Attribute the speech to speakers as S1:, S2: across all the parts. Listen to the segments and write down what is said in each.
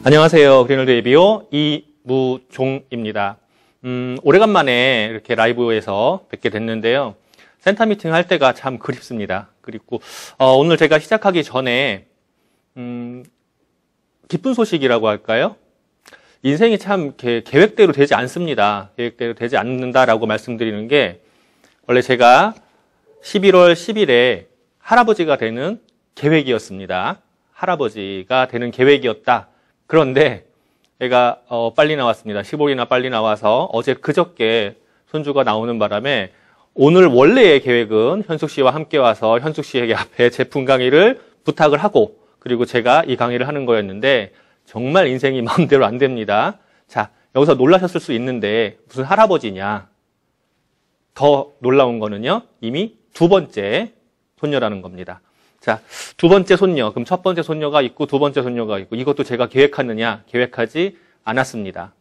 S1: 안녕하세요. 그린월드 ABO 이무종입니다. 오래간만에 이렇게 라이브에서 뵙게 됐는데요. 센터 미팅 할 때가 참 그립습니다. 그리고 오늘 제가 시작하기 전에 기쁜 소식이라고 할까요? 인생이 참 계획대로 되지 않습니다. 계획대로 되지 않는다라고 말씀드리는 게, 원래 제가 11월 10일에 할아버지가 되는 계획이었습니다. 할아버지가 되는 계획이었다. 그런데 제가 빨리 나왔습니다. 15일이나 빨리 나와서 어제 그저께 손주가 나오는 바람에 오늘 원래의 계획은 현숙 씨와 함께 와서 현숙 씨에게 앞에 제품 강의를 부탁을 하고, 그리고 제가 이 강의를 하는 거였는데 정말 인생이 마음대로 안 됩니다. 자, 여기서 놀라셨을 수 있는데 무슨 할아버지냐. 더 놀라운 거는요, 이미 두 번째 손녀라는 겁니다. 자, 두 번째 손녀, 그럼 첫 번째 손녀가 있고 두 번째 손녀가 있고, 이것도 제가 계획하느냐? 계획하지 않았습니다.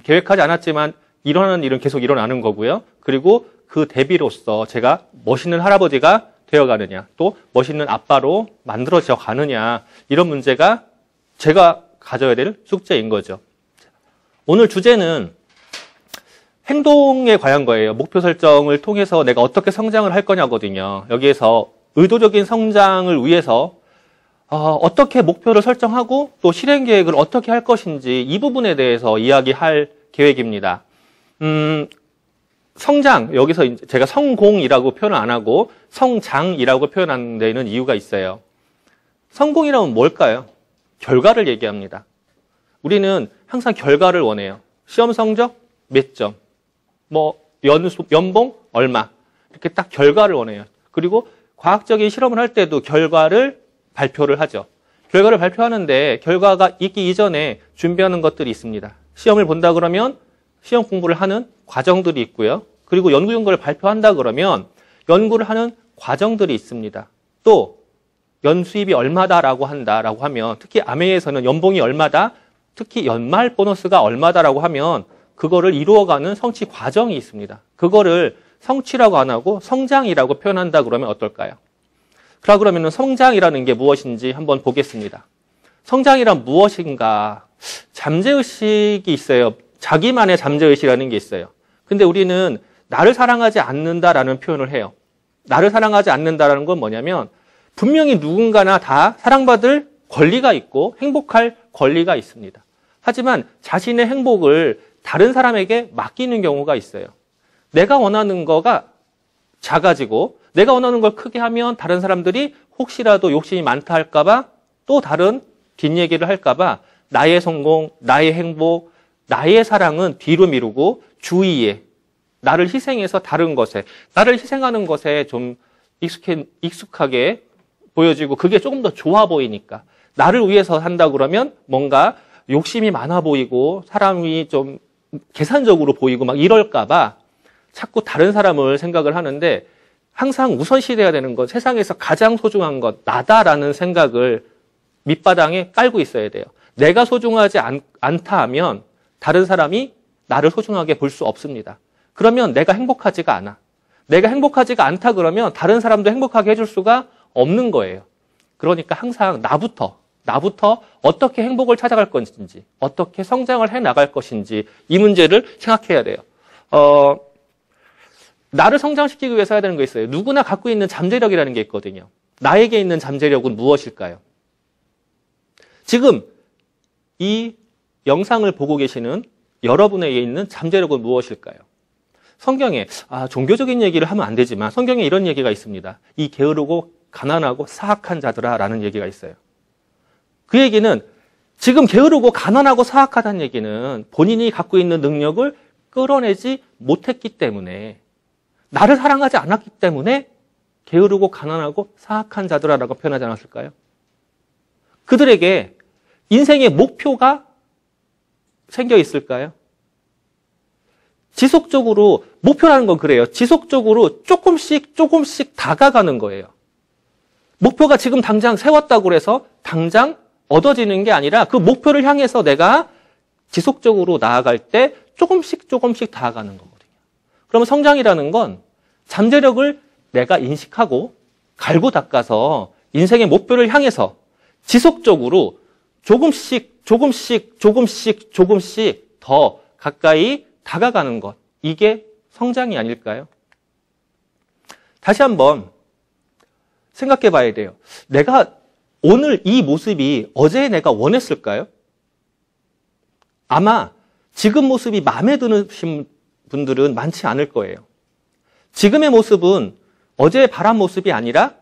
S1: 계획하지 않았지만 일어나는 일은 계속 일어나는 거고요. 그리고 그 대비로서 제가 멋있는 할아버지가 되어가느냐, 또 멋있는 아빠로 만들어져 가느냐, 이런 문제가 제가 가져야 될 숙제인 거죠. 오늘 주제는 행동에 관한 거예요. 목표 설정을 통해서 내가 어떻게 성장을 할 거냐거든요. 여기에서 의도적인 성장을 위해서 어떻게 목표를 설정하고 또 실행 계획을 어떻게 할 것인지, 이 부분에 대해서 이야기할 계획입니다. 성장, 여기서 제가 성공이라고 표현을 안 하고 성장이라고 표현하는 데는 이유가 있어요. 성공이라면 뭘까요? 결과를 얘기합니다. 우리는 항상 결과를 원해요. 시험 성적 몇 점, 연봉 얼마, 이렇게 딱 결과를 원해요. 그리고 과학적인 실험을 할 때도 결과를 발표를 하죠. 결과를 발표하는데 결과가 있기 이전에 준비하는 것들이 있습니다. 시험을 본다 그러면 시험 공부를 하는 과정들이 있고요. 그리고 연구 결과를 발표한다 그러면 연구를 하는 과정들이 있습니다. 또 연수입이 얼마다라고 한다라고 하면, 특히 아메에서는 연봉이 얼마다, 특히 연말 보너스가 얼마다라고 하면 그거를 이루어가는 성취 과정이 있습니다. 그거를 성취라고 안 하고 성장이라고 표현한다 그러면 어떨까요? 그러면 성장이라는 게 무엇인지 한번 보겠습니다. 성장이란 무엇인가? 잠재의식이 있어요. 자기만의 잠재의식이라는 게 있어요. 근데 우리는 나를 사랑하지 않는다라는 표현을 해요. 나를 사랑하지 않는다라는 건 뭐냐면, 분명히 누군가나 다 사랑받을 권리가 있고 행복할 권리가 있습니다. 하지만 자신의 행복을 다른 사람에게 맡기는 경우가 있어요. 내가 원하는 거가 작아지고 내가 원하는 걸 크게 하면 다른 사람들이 혹시라도 욕심이 많다 할까봐, 또 다른 뒷얘기를 할까봐 나의 성공, 나의 행복, 나의 사랑은 뒤로 미루고 주위에 나를 희생해서 다른 것에, 나를 희생하는 것에 좀 익숙하게 보여지고, 그게 조금 더 좋아 보이니까, 나를 위해서 한다 그러면 뭔가 욕심이 많아 보이고 사람이 좀 계산적으로 보이고 막 이럴까봐 자꾸 다른 사람을 생각을 하는데, 항상 우선시돼야 되는 것, 세상에서 가장 소중한 것, 나다라는 생각을 밑바닥에 깔고 있어야 돼요. 내가 소중하지 않다 하면 다른 사람이 나를 소중하게 볼 수 없습니다. 그러면 내가 행복하지가 않아. 내가 행복하지가 않다 그러면 다른 사람도 행복하게 해줄 수가 없는 거예요. 그러니까 항상 나부터 어떻게 행복을 찾아갈 것인지, 어떻게 성장을 해나갈 것인지, 이 문제를 생각해야 돼요. 나를 성장시키기 위해서 해야 되는 거 있어요. 누구나 갖고 있는 잠재력이라는 게 있거든요. 나에게 있는 잠재력은 무엇일까요? 지금 이 영상을 보고 계시는 여러분에게 있는 잠재력은 무엇일까요? 성경에, 종교적인 얘기를 하면 안 되지만 성경에 이런 얘기가 있습니다. 이 게으르고 가난하고 사악한 자들아 라는 얘기가 있어요. 그 얘기는, 지금 게으르고 가난하고 사악하다는 얘기는 본인이 갖고 있는 능력을 끌어내지 못했기 때문에, 나를 사랑하지 않았기 때문에 게으르고 가난하고 사악한 자들아라고 표현하지 않았을까요? 그들에게 인생의 목표가 생겨 있을까요? 지속적으로, 목표라는 건 그래요. 지속적으로 조금씩 다가가는 거예요. 목표가 지금 당장 세웠다고 해서 당장 얻어지는 게 아니라, 그 목표를 향해서 내가 지속적으로 나아갈 때 조금씩 다가가는 거거든요. 그러면 성장이라는 건 잠재력을 내가 인식하고 갈고 닦아서 인생의 목표를 향해서 지속적으로 조금씩 조금씩 더 가까이 다가가는 것. 이게 성장이 아닐까요? 다시 한번 생각해 봐야 돼요. 내가 오늘 이 모습이 어제 내가 원했을까요? 아마 지금 모습이 마음에 드는 분들은 많지 않을 거예요. 지금의 모습은 어제의 바란 모습이 아니라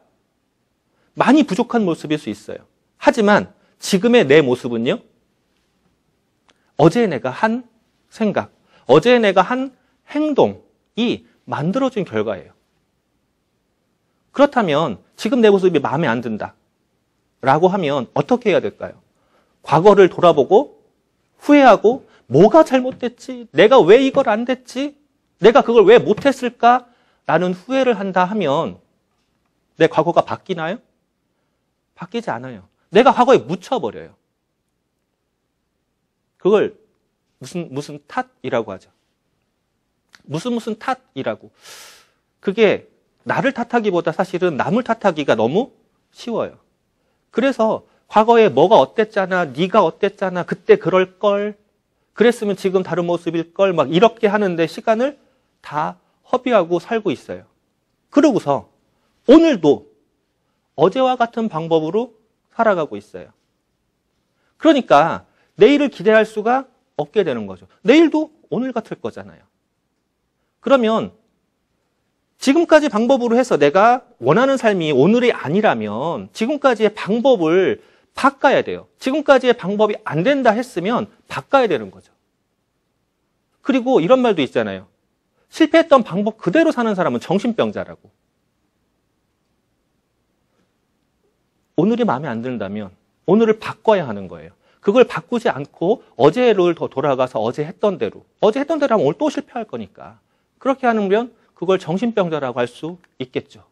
S1: 많이 부족한 모습일 수 있어요. 하지만 지금의 내 모습은요, 어제 내가 한 생각, 어제 내가 한 행동이 만들어진 결과예요. 그렇다면 지금 내 모습이 마음에 안 든다 라고 하면 어떻게 해야 될까요? 과거를 돌아보고 후회하고 뭐가 잘못됐지? 내가 왜 이걸 안 됐지? 내가 그걸 왜 못했을까? 라는 후회를 한다 하면 내 과거가 바뀌나요? 바뀌지 않아요. 내가 과거에 묻혀버려요. 그걸 무슨 탓이라고 하죠. 무슨 탓이라고. 그게 나를 탓하기보다 사실은 남을 탓하기가 너무 쉬워요. 그래서 과거에 뭐가 어땠잖아, 네가 어땠잖아, 그때 그럴걸, 그랬으면 지금 다른 모습일걸, 막 이렇게 하는데 시간을 다 허비하고 살고 있어요. 그러고서 오늘도 어제와 같은 방법으로 살아가고 있어요. 그러니까 내일을 기대할 수가 없게 되는 거죠. 내일도 오늘 같을 거잖아요. 그러면 지금까지 방법으로 해서 내가 원하는 삶이 오늘이 아니라면 지금까지의 방법을 바꿔야 돼요. 지금까지의 방법이 안 된다 했으면 바꿔야 되는 거죠. 그리고 이런 말도 있잖아요. 실패했던 방법 그대로 사는 사람은 정신병자라고. 오늘이 마음에 안 든다면 오늘을 바꿔야 하는 거예요. 그걸 바꾸지 않고 어제를 더 돌아가서 어제 했던 대로 하면 오늘 또 실패할 거니까. 그렇게 하면 그걸 정신병자라고 할 수 있겠죠.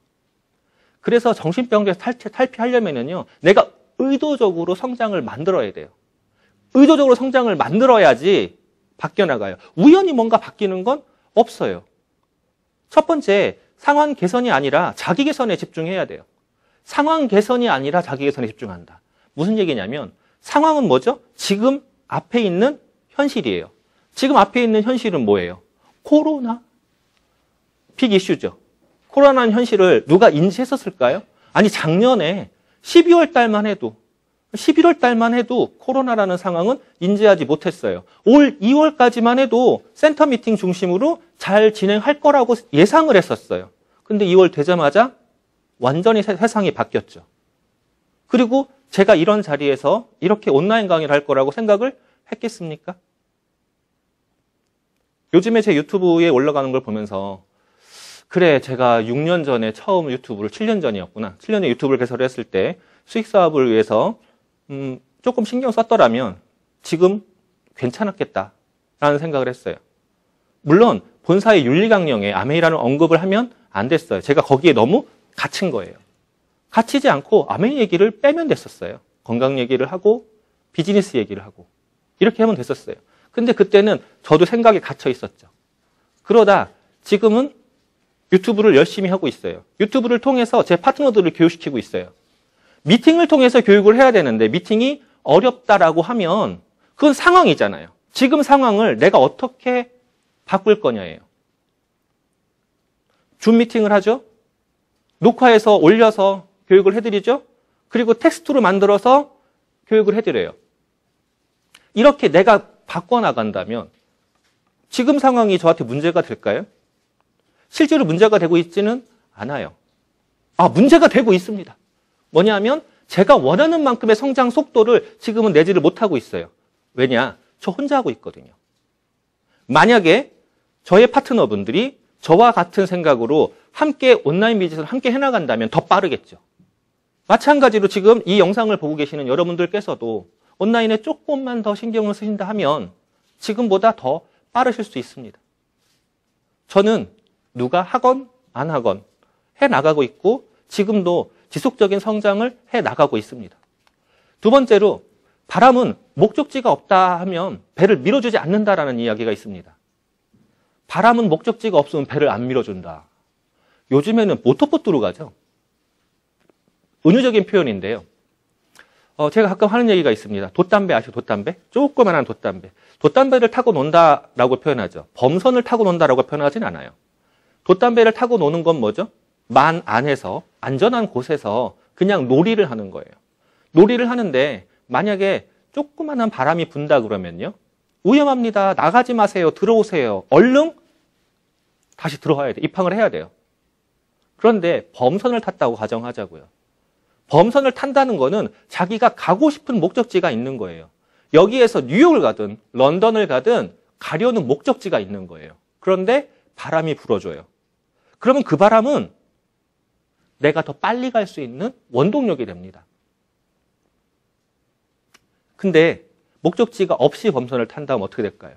S1: 그래서 정신병자에서 탈피하려면요, 내가 의도적으로 성장을 만들어야 돼요. 의도적으로 성장을 만들어야지 바뀌어나가요. 우연히 뭔가 바뀌는 건 없어요. 첫 번째, 상황 개선이 아니라 자기 개선에 집중해야 돼요. 상황 개선이 아니라 자기 개선에 집중한다. 무슨 얘기냐면 상황은 뭐죠? 지금 앞에 있는 현실이에요. 지금 앞에 있는 현실은 뭐예요? 코로나. 빅 이슈죠. 코로나는 현실을 누가 인지했었을까요? 아니 작년에 12월 달만 해도 11월 달만 해도 코로나라는 상황은 인지하지 못했어요. 올 2월까지만 해도 센터 미팅 중심으로 잘 진행할 거라고 예상을 했었어요. 근데 2월 되자마자 완전히 세상이 바뀌었죠. 그리고 제가 이런 자리에서 이렇게 온라인 강의를 할 거라고 생각을 했겠습니까? 요즘에 제 유튜브에 올라가는 걸 보면서 그래, 제가 6년 전에 처음 유튜브를 7년 전이었구나. 7년에 유튜브를 개설했을 때 수익 사업을 위해서 조금 신경 썼더라면 지금 괜찮았겠다라는 생각을 했어요. 물론 본사의 윤리강령에 아메이라는 언급을 하면 안 됐어요. 제가 거기에 너무 갇힌 거예요. 갇히지 않고 아메이 얘기를 빼면 됐었어요. 건강 얘기를 하고 비즈니스 얘기를 하고 이렇게 하면 됐었어요. 근데 그때는 저도 생각에 갇혀 있었죠. 그러다 지금은 유튜브를 열심히 하고 있어요. 유튜브를 통해서 제 파트너들을 교육시키고 있어요. 미팅을 통해서 교육을 해야 되는데 미팅이 어렵다라고 하면 그건 상황이잖아요. 지금 상황을 내가 어떻게 바꿀 거냐예요. 줌 미팅을 하죠. 녹화해서 올려서 교육을 해드리죠. 그리고 텍스트로 만들어서 교육을 해드려요. 이렇게 내가 바꿔나간다면 지금 상황이 저한테 문제가 될까요? 실제로 문제가 되고 있지는 않아요. 문제가 되고 있습니다. 뭐냐면 제가 원하는 만큼의 성장 속도를 지금은 내지를 못하고 있어요. 왜냐? 저 혼자 하고 있거든요. 만약에 저의 파트너분들이 저와 같은 생각으로 함께 온라인 비즈니스를 함께 해나간다면 더 빠르겠죠. 마찬가지로 지금 이 영상을 보고 계시는 여러분들께서도 온라인에 조금만 더 신경을 쓰신다 하면 지금보다 더 빠르실 수 있습니다. 저는 누가 하건 안 하건 해나가고 있고 지금도 지속적인 성장을 해나가고 있습니다. 두 번째로 바람은 목적지가 없다 하면 배를 밀어주지 않는다라는 이야기가 있습니다. 바람은 목적지가 없으면 배를 안 밀어준다. 요즘에는 모터보트로 가죠. 은유적인 표현인데요. 제가 가끔 하는 얘기가 있습니다. 돛담배 아시죠? 돛담배? 조그만한 돛담배. 돛담배를 타고 논다라고 표현하죠. 범선을 타고 논다라고 표현하진 않아요. 돛담배를 타고 노는 건 뭐죠? 만 안에서, 안전한 곳에서 그냥 놀이를 하는 거예요. 놀이를 하는데 만약에 조그만한 바람이 분다 그러면요. 위험합니다. 나가지 마세요. 들어오세요. 얼른 다시 들어와야 돼요. 입항을 해야 돼요. 그런데 범선을 탔다고 가정하자고요. 범선을 탄다는 거는 자기가 가고 싶은 목적지가 있는 거예요. 여기에서 뉴욕을 가든 런던을 가든 가려는 목적지가 있는 거예요. 그런데 바람이 불어줘요. 그러면 그 바람은 내가 더 빨리 갈 수 있는 원동력이 됩니다. 근데 목적지가 없이 범선을 탄다면 어떻게 될까요?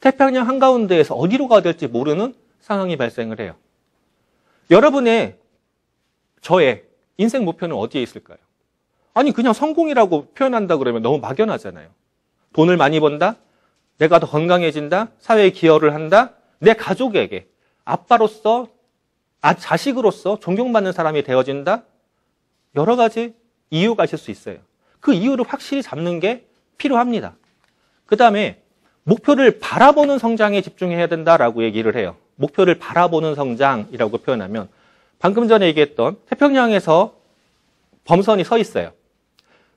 S1: 태평양 한가운데에서 어디로 가야 될지 모르는 상황이 발생을 해요. 여러분의, 저의 인생 목표는 어디에 있을까요? 아니 그냥 성공이라고 표현한다 그러면 너무 막연하잖아요. 돈을 많이 번다, 내가 더 건강해진다, 사회에 기여를 한다, 내 가족에게 아빠로서, 자식으로서 존경받는 사람이 되어진다. 여러 가지 이유가 있을 수 있어요. 그 이유를 확실히 잡는 게 필요합니다. 그 다음에 목표를 바라보는 성장에 집중해야 된다라고 얘기를 해요. 목표를 바라보는 성장이라고 표현하면 방금 전에 얘기했던 태평양에서 범선이 서 있어요.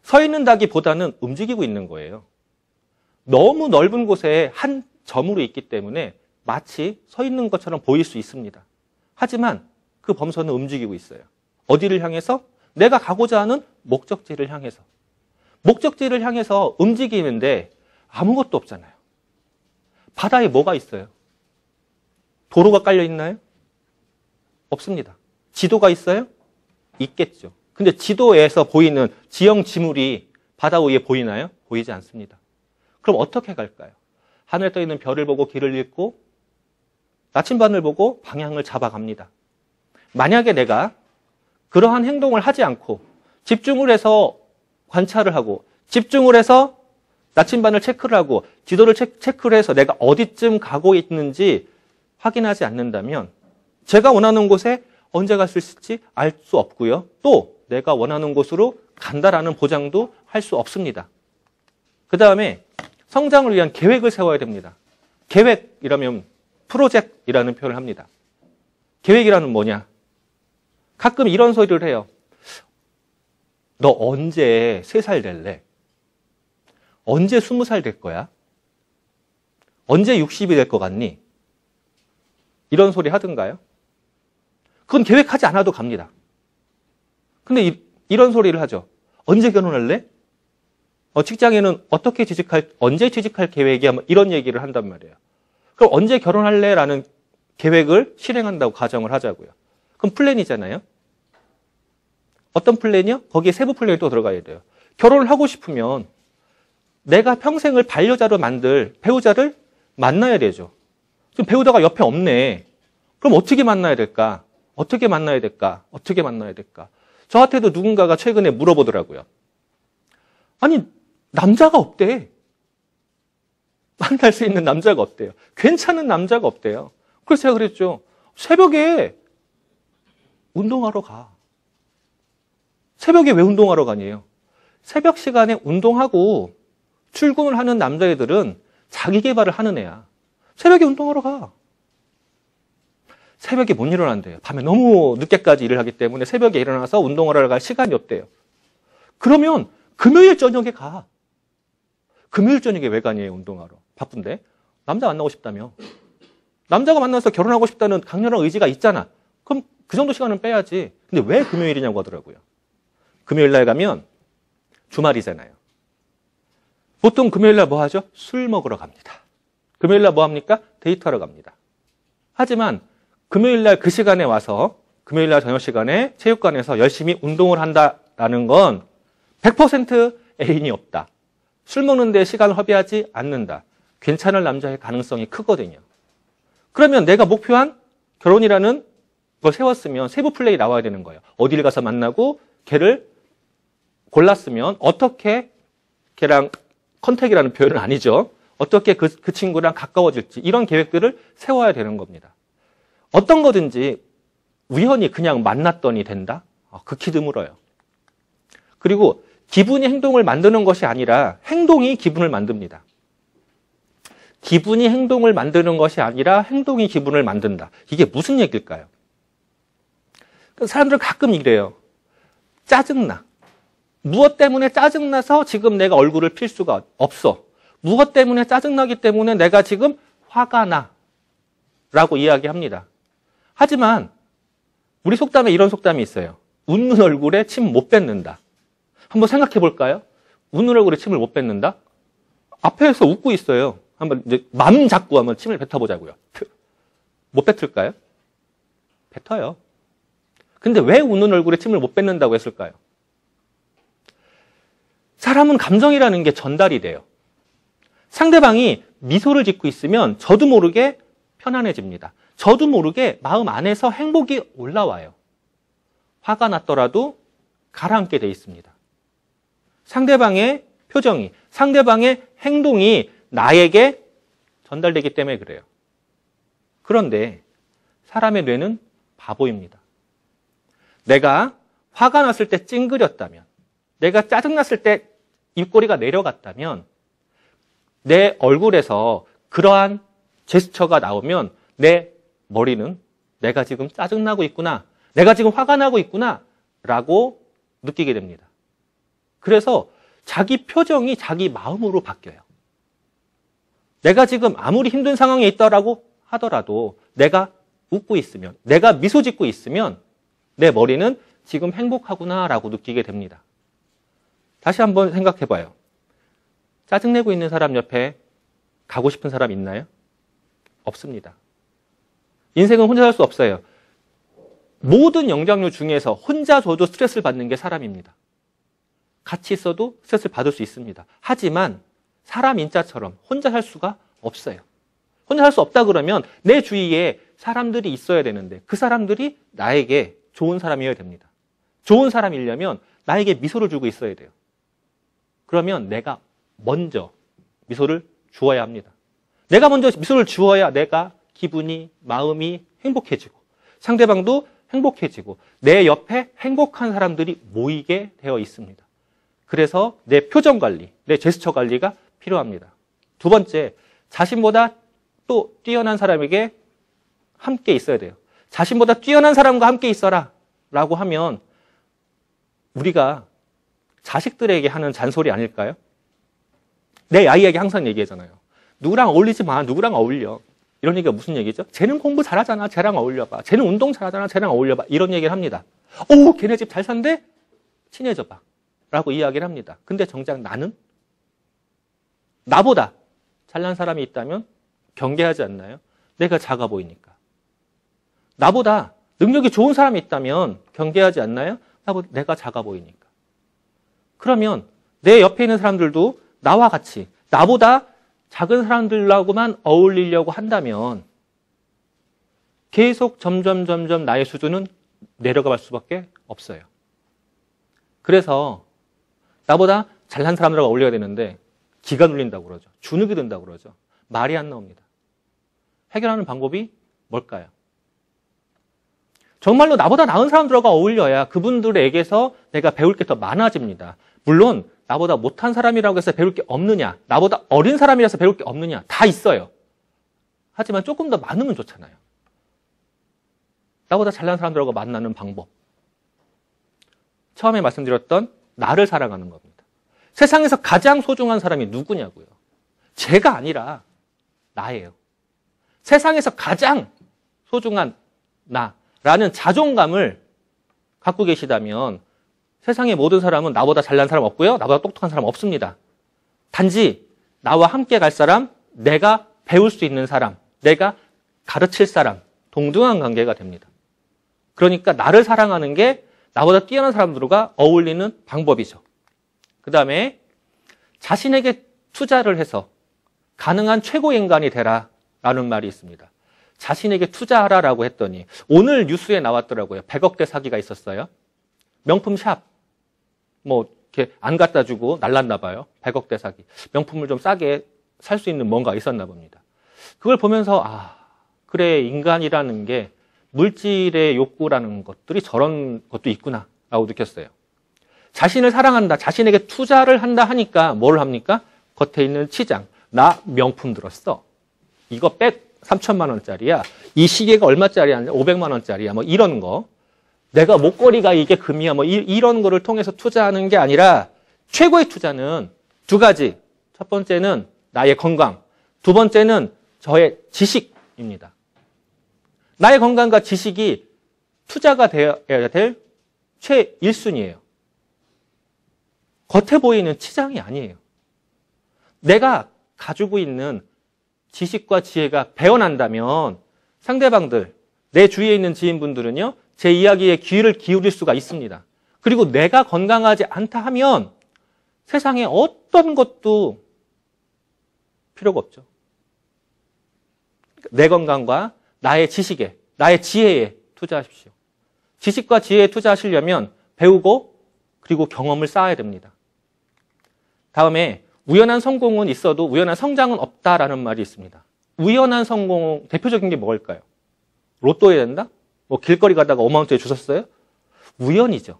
S1: 서 있는다기보다는 움직이고 있는 거예요. 너무 넓은 곳에 한 점으로 있기 때문에 마치 서 있는 것처럼 보일 수 있습니다. 하지만 그 범선은 움직이고 있어요. 어디를 향해서? 내가 가고자 하는 목적지를 향해서. 목적지를 향해서 움직이는데 아무것도 없잖아요. 바다에 뭐가 있어요? 도로가 깔려 있나요? 없습니다. 지도가 있어요? 있겠죠. 근데 지도에서 보이는 지형 지물이 바다 위에 보이나요? 보이지 않습니다. 그럼 어떻게 갈까요? 하늘에 떠 있는 별을 보고 길을 잃고 나침반을 보고 방향을 잡아갑니다. 만약에 내가 그러한 행동을 하지 않고 집중을 해서 관찰을 하고 집중을 해서 나침반을 체크를 하고 지도를 체크를 해서 내가 어디쯤 가고 있는지 확인하지 않는다면 제가 원하는 곳에 언제 갈 수 있을지 알 수 없고요. 또 내가 원하는 곳으로 간다라는 보장도 할 수 없습니다. 그 다음에 성장을 위한 계획을 세워야 됩니다. 계획이라면 프로젝트이라는 표현을 합니다. 계획이라는 뭐냐? 가끔 이런 소리를 해요. 너 언제 3살 될래? 언제 20살 될 거야? 언제 60이 될 것 같니? 이런 소리 하던가요? 그건 계획하지 않아도 갑니다. 근데 이런 소리를 하죠. 언제 결혼할래? 직장에는 언제 취직할 계획이야? 뭐 이런 얘기를 한단 말이에요. 그럼 언제 결혼할래? 라는 계획을 실행한다고 가정을 하자고요. 그럼 플랜이잖아요. 어떤 플랜이요? 거기에 세부 플랜이 또 들어가야 돼요. 결혼을 하고 싶으면 내가 평생을 반려자로 만들 배우자를 만나야 되죠. 지금 배우자가 옆에 없네. 그럼 어떻게 만나야 될까? 어떻게 만나야 될까? 어떻게 만나야 될까? 저한테도 누군가가 최근에 물어보더라고요. 아니, 남자가 없대. 만날 수 있는 남자가 없대요. 괜찮은 남자가 없대요. 그래서 제가 그랬죠. 새벽에 운동하러 가. 새벽에 왜 운동하러 가니에요? 새벽 시간에 운동하고 출근을 하는 남자애들은 자기 개발을 하는 애야. 새벽에 운동하러 가. 새벽에 못 일어난대요. 밤에 너무 늦게까지 일을 하기 때문에 새벽에 일어나서 운동을 하러 갈 시간이 없대요. 그러면 금요일 저녁에 가. 금요일 저녁에 왜 가니에요, 운동하러? 바쁜데? 남자 만나고 싶다며. 남자가 만나서 결혼하고 싶다는 강렬한 의지가 있잖아. 그럼 그 정도 시간은 빼야지. 근데 왜 금요일이냐고 하더라고요. 금요일 날 가면 주말이잖아요. 보통 금요일 날 뭐 하죠? 술 먹으러 갑니다. 금요일 날 뭐 합니까? 데이트하러 갑니다. 하지만 금요일 날 그 시간에 와서 금요일 날 저녁 시간에 체육관에서 열심히 운동을 한다라는 건 100% 애인이 없다. 술 먹는데 시간을 허비하지 않는다. 괜찮을 남자의 가능성이 크거든요. 그러면 내가 목표한 결혼이라는 걸 세웠으면 세부 플레이 나와야 되는 거예요. 어디를 가서 만나고 걔를 골랐으면 어떻게 걔랑 컨택이라는 표현은 아니죠. 어떻게 그 친구랑 가까워질지 이런 계획들을 세워야 되는 겁니다. 어떤 거든지 우연히 그냥 만났더니 된다? 극히 드물어요. 그리고 기분이 행동을 만드는 것이 아니라 행동이 기분을 만듭니다. 기분이 행동을 만드는 것이 아니라 행동이 기분을 만든다. 이게 무슨 얘기일까요? 사람들은 가끔 이래요. 짜증나. 무엇 때문에 짜증나서 지금 내가 얼굴을 필 수가 없어. 무엇 때문에 짜증나기 때문에 내가 지금 화가 나. 라고 이야기합니다. 하지만 우리 속담에 이런 속담이 있어요. 웃는 얼굴에 침 못 뱉는다. 한번 생각해 볼까요? 웃는 얼굴에 침을 못 뱉는다? 앞에서 웃고 있어요. 한번 이제 맘 잡고 한번 침을 뱉어보자고요. 못 뱉을까요? 뱉어요. 근데 왜 웃는 얼굴에 침을 못 뱉는다고 했을까요? 사람은 감정이라는 게 전달이 돼요. 상대방이 미소를 짓고 있으면 저도 모르게 편안해집니다. 저도 모르게 마음 안에서 행복이 올라와요. 화가 났더라도 가라앉게 돼 있습니다. 상대방의 표정이, 상대방의 행동이 나에게 전달되기 때문에 그래요. 그런데 사람의 뇌는 바보입니다. 내가 화가 났을 때 찡그렸다면, 내가 짜증났을 때 입꼬리가 내려갔다면, 내 얼굴에서 그러한 제스처가 나오면 내 머리는 내가 지금 짜증나고 있구나, 내가 지금 화가 나고 있구나 라고 느끼게 됩니다. 그래서 자기 표정이 자기 마음으로 바뀌어요. 내가 지금 아무리 힘든 상황에 있다라고 하더라도 내가 웃고 있으면, 내가 미소 짓고 있으면 내 머리는 지금 행복하구나라고 느끼게 됩니다. 다시 한번 생각해봐요. 짜증내고 있는 사람 옆에 가고 싶은 사람 있나요? 없습니다. 인생은 혼자 살 수 없어요. 모든 영장류 중에서 혼자 줘도 스트레스를 받는 게 사람입니다. 같이 있어도 스트레스를 받을 수 있습니다. 하지만 사람 인자처럼 혼자 살 수가 없어요. 혼자 살 수 없다 그러면 내 주위에 사람들이 있어야 되는데 그 사람들이 나에게 좋은 사람이어야 됩니다. 좋은 사람이려면 나에게 미소를 주고 있어야 돼요. 그러면 내가 먼저 미소를 주어야 합니다. 내가 먼저 미소를 주어야 내가 기분이, 마음이 행복해지고 상대방도 행복해지고 내 옆에 행복한 사람들이 모이게 되어 있습니다. 그래서 내 표정 관리, 내 제스처 관리가 필요합니다. 두 번째, 자신보다 또 뛰어난 사람에게 함께 있어야 돼요. 자신보다 뛰어난 사람과 함께 있어라 라고 하면 우리가 자식들에게 하는 잔소리 아닐까요? 내 아이에게 항상 얘기하잖아요. 누구랑 어울리지 마, 누구랑 어울려. 이런 얘기가 무슨 얘기죠? 쟤는 공부 잘하잖아, 쟤랑 어울려봐. 쟤는 운동 잘하잖아, 쟤랑 어울려봐. 이런 얘기를 합니다. 오, 걔네 집 잘 산대? 친해져봐. 라고 이야기를 합니다. 근데 정작 나는? 나보다 잘난 사람이 있다면 경계하지 않나요? 내가 작아 보이니까. 나보다 능력이 좋은 사람이 있다면 경계하지 않나요? 내가 작아 보이니까. 그러면 내 옆에 있는 사람들도 나와 같이 나보다 작은 사람들하고만 어울리려고 한다면 계속 점점 나의 수준은 내려갈 수밖에 없어요. 그래서 나보다 잘난 사람들하고 어울려야 되는데 기가 눌린다고 그러죠. 주눅이 든다고 그러죠. 말이 안 나옵니다. 해결하는 방법이 뭘까요? 정말로 나보다 나은 사람들과 어울려야 그분들에게서 내가 배울 게 더 많아집니다. 물론 나보다 못한 사람이라고 해서 배울 게 없느냐, 나보다 어린 사람이라서 배울 게 없느냐, 다 있어요. 하지만 조금 더 많으면 좋잖아요. 나보다 잘난 사람들하고 만나는 방법. 처음에 말씀드렸던 나를 사랑하는 겁니다. 세상에서 가장 소중한 사람이 누구냐고요. 제가 아니라 나예요. 세상에서 가장 소중한 나라는 자존감을 갖고 계시다면 세상의 모든 사람은 나보다 잘난 사람 없고요. 나보다 똑똑한 사람 없습니다. 단지 나와 함께 갈 사람, 내가 배울 수 있는 사람, 내가 가르칠 사람, 동등한 관계가 됩니다. 그러니까 나를 사랑하는 게 나보다 뛰어난 사람들과 어울리는 방법이죠. 그 다음에 자신에게 투자를 해서 가능한 최고의 인간이 되라 라는 말이 있습니다. 자신에게 투자하라라고 했더니 오늘 뉴스에 나왔더라고요. 100억대 사기가 있었어요. 명품 샵 이렇게 안 갖다 주고 날랐나 봐요. 100억대 사기. 명품을 좀 싸게 살 수 있는 뭔가 있었나 봅니다. 그걸 보면서 그래, 인간이라는 게 물질의 욕구라는 것들이 저런 것도 있구나 라고 느꼈어요. 자신을 사랑한다, 자신에게 투자를 한다 하니까 뭘 합니까? 겉에 있는 치장. 나 명품 들었어. 이거 3천만 원짜리야. 이 시계가 얼마짜리야? 500만 원짜리야. 뭐 이런 거. 내가 목걸이가 이게 금이야. 뭐 이런 거를 통해서 투자하는 게 아니라 최고의 투자는 두 가지. 첫 번째는 나의 건강. 두 번째는 저의 지식입니다. 나의 건강과 지식이 투자가 되어야 될 최1순위예요. 겉에 보이는 치장이 아니에요. 내가 가지고 있는 지식과 지혜가 배어난다면 상대방들, 내 주위에 있는 지인분들은요, 제 이야기에 귀를 기울일 수가 있습니다. 그리고 내가 건강하지 않다 하면 세상에 어떤 것도 필요가 없죠. 내 건강과 나의 지식에, 나의 지혜에 투자하십시오. 지식과 지혜에 투자하시려면 배우고 그리고 경험을 쌓아야 됩니다. 다음에 우연한 성공은 있어도 우연한 성장은 없다라는 말이 있습니다. 우연한 성공, 대표적인 게 뭘까요? 로또에 된다? 뭐 길거리 가다가 5만 원짜리 주셨어요? 우연이죠.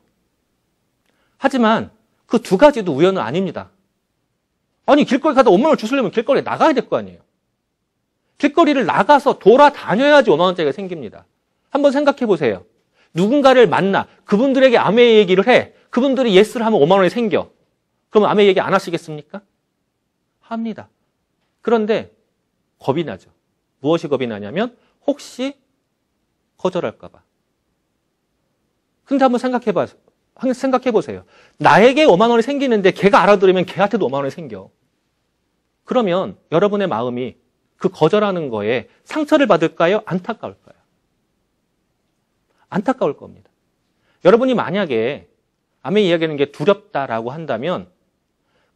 S1: 하지만 그 두 가지도 우연은 아닙니다. 아니 길거리 가다 5만 원 주시려면 길거리에 나가야 될 거 아니에요. 길거리를 나가서 돌아다녀야지 5만 원짜리가 생깁니다. 한번 생각해 보세요. 누군가를 만나 그분들에게 아메이 얘기를 해. 그분들이 예스를 하면 5만 원이 생겨. 그러면 아메이 얘기 안 하시겠습니까? 합니다. 그런데 겁이 나죠. 무엇이 겁이 나냐면 혹시 거절할까 봐. 근데 한번 생각해 보세요. 나에게 5만 원이 생기는데 걔가 알아들으면 걔한테도 5만 원이 생겨. 그러면 여러분의 마음이 그 거절하는 거에 상처를 받을까요? 안타까울까요? 안타까울 겁니다. 여러분이 만약에 아메이 이야기하는 게 두렵다라고 한다면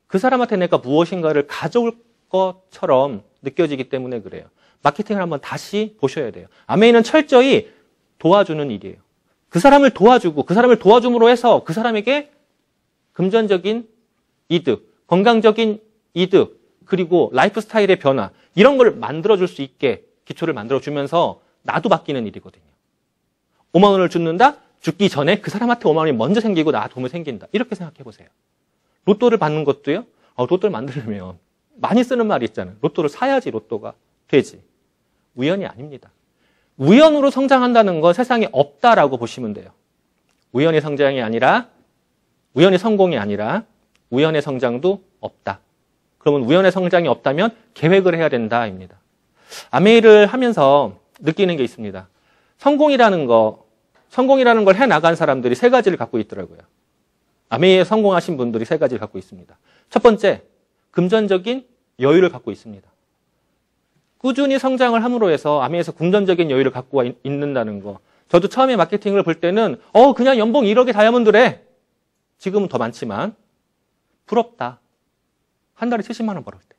S1: 그 사람한테 내가 무엇인가를 가져올 것처럼 느껴지기 때문에 그래요. 마케팅을 한번 다시 보셔야 돼요. 아메이는 철저히 도와주는 일이에요. 그 사람을 도와주고 그 사람을 도와줌으로 해서 그 사람에게 금전적인 이득, 건강적인 이득, 그리고 라이프 스타일의 변화 이런 걸 만들어줄 수 있게 기초를 만들어주면서 나도 바뀌는 일이거든요. 5만 원을 줍는다? 죽기 전에 그 사람한테 5만 원이 먼저 생기고 나 도움이 생긴다. 이렇게 생각해 보세요. 로또를 받는 것도요. 로또를 만들려면 많이 쓰는 말이 있잖아요. 로또를 사야지 로또가 되지. 우연이 아닙니다. 우연으로 성장한다는 건 세상에 없다라고 보시면 돼요. 우연의 성장이 아니라 우연의 성공이 아니라 우연의 성장도 없다. 그러면 우연의 성장이 없다면 계획을 해야 된다입니다. 아메이를 하면서 느끼는 게 있습니다. 성공이라는 걸 해나간 사람들이 세 가지를 갖고 있더라고요. 아메이에 성공하신 분들이 세 가지를 갖고 있습니다. 첫 번째, 금전적인 여유를 갖고 있습니다. 꾸준히 성장을 함으로 해서 아메이에서 금전적인 여유를 갖고 있는다는 거. 저도 처음에 마케팅을 볼 때는 그냥 연봉 1억의 다이아몬드래. 지금은 더 많지만 부럽다. 한 달에 70만 원 벌을 때.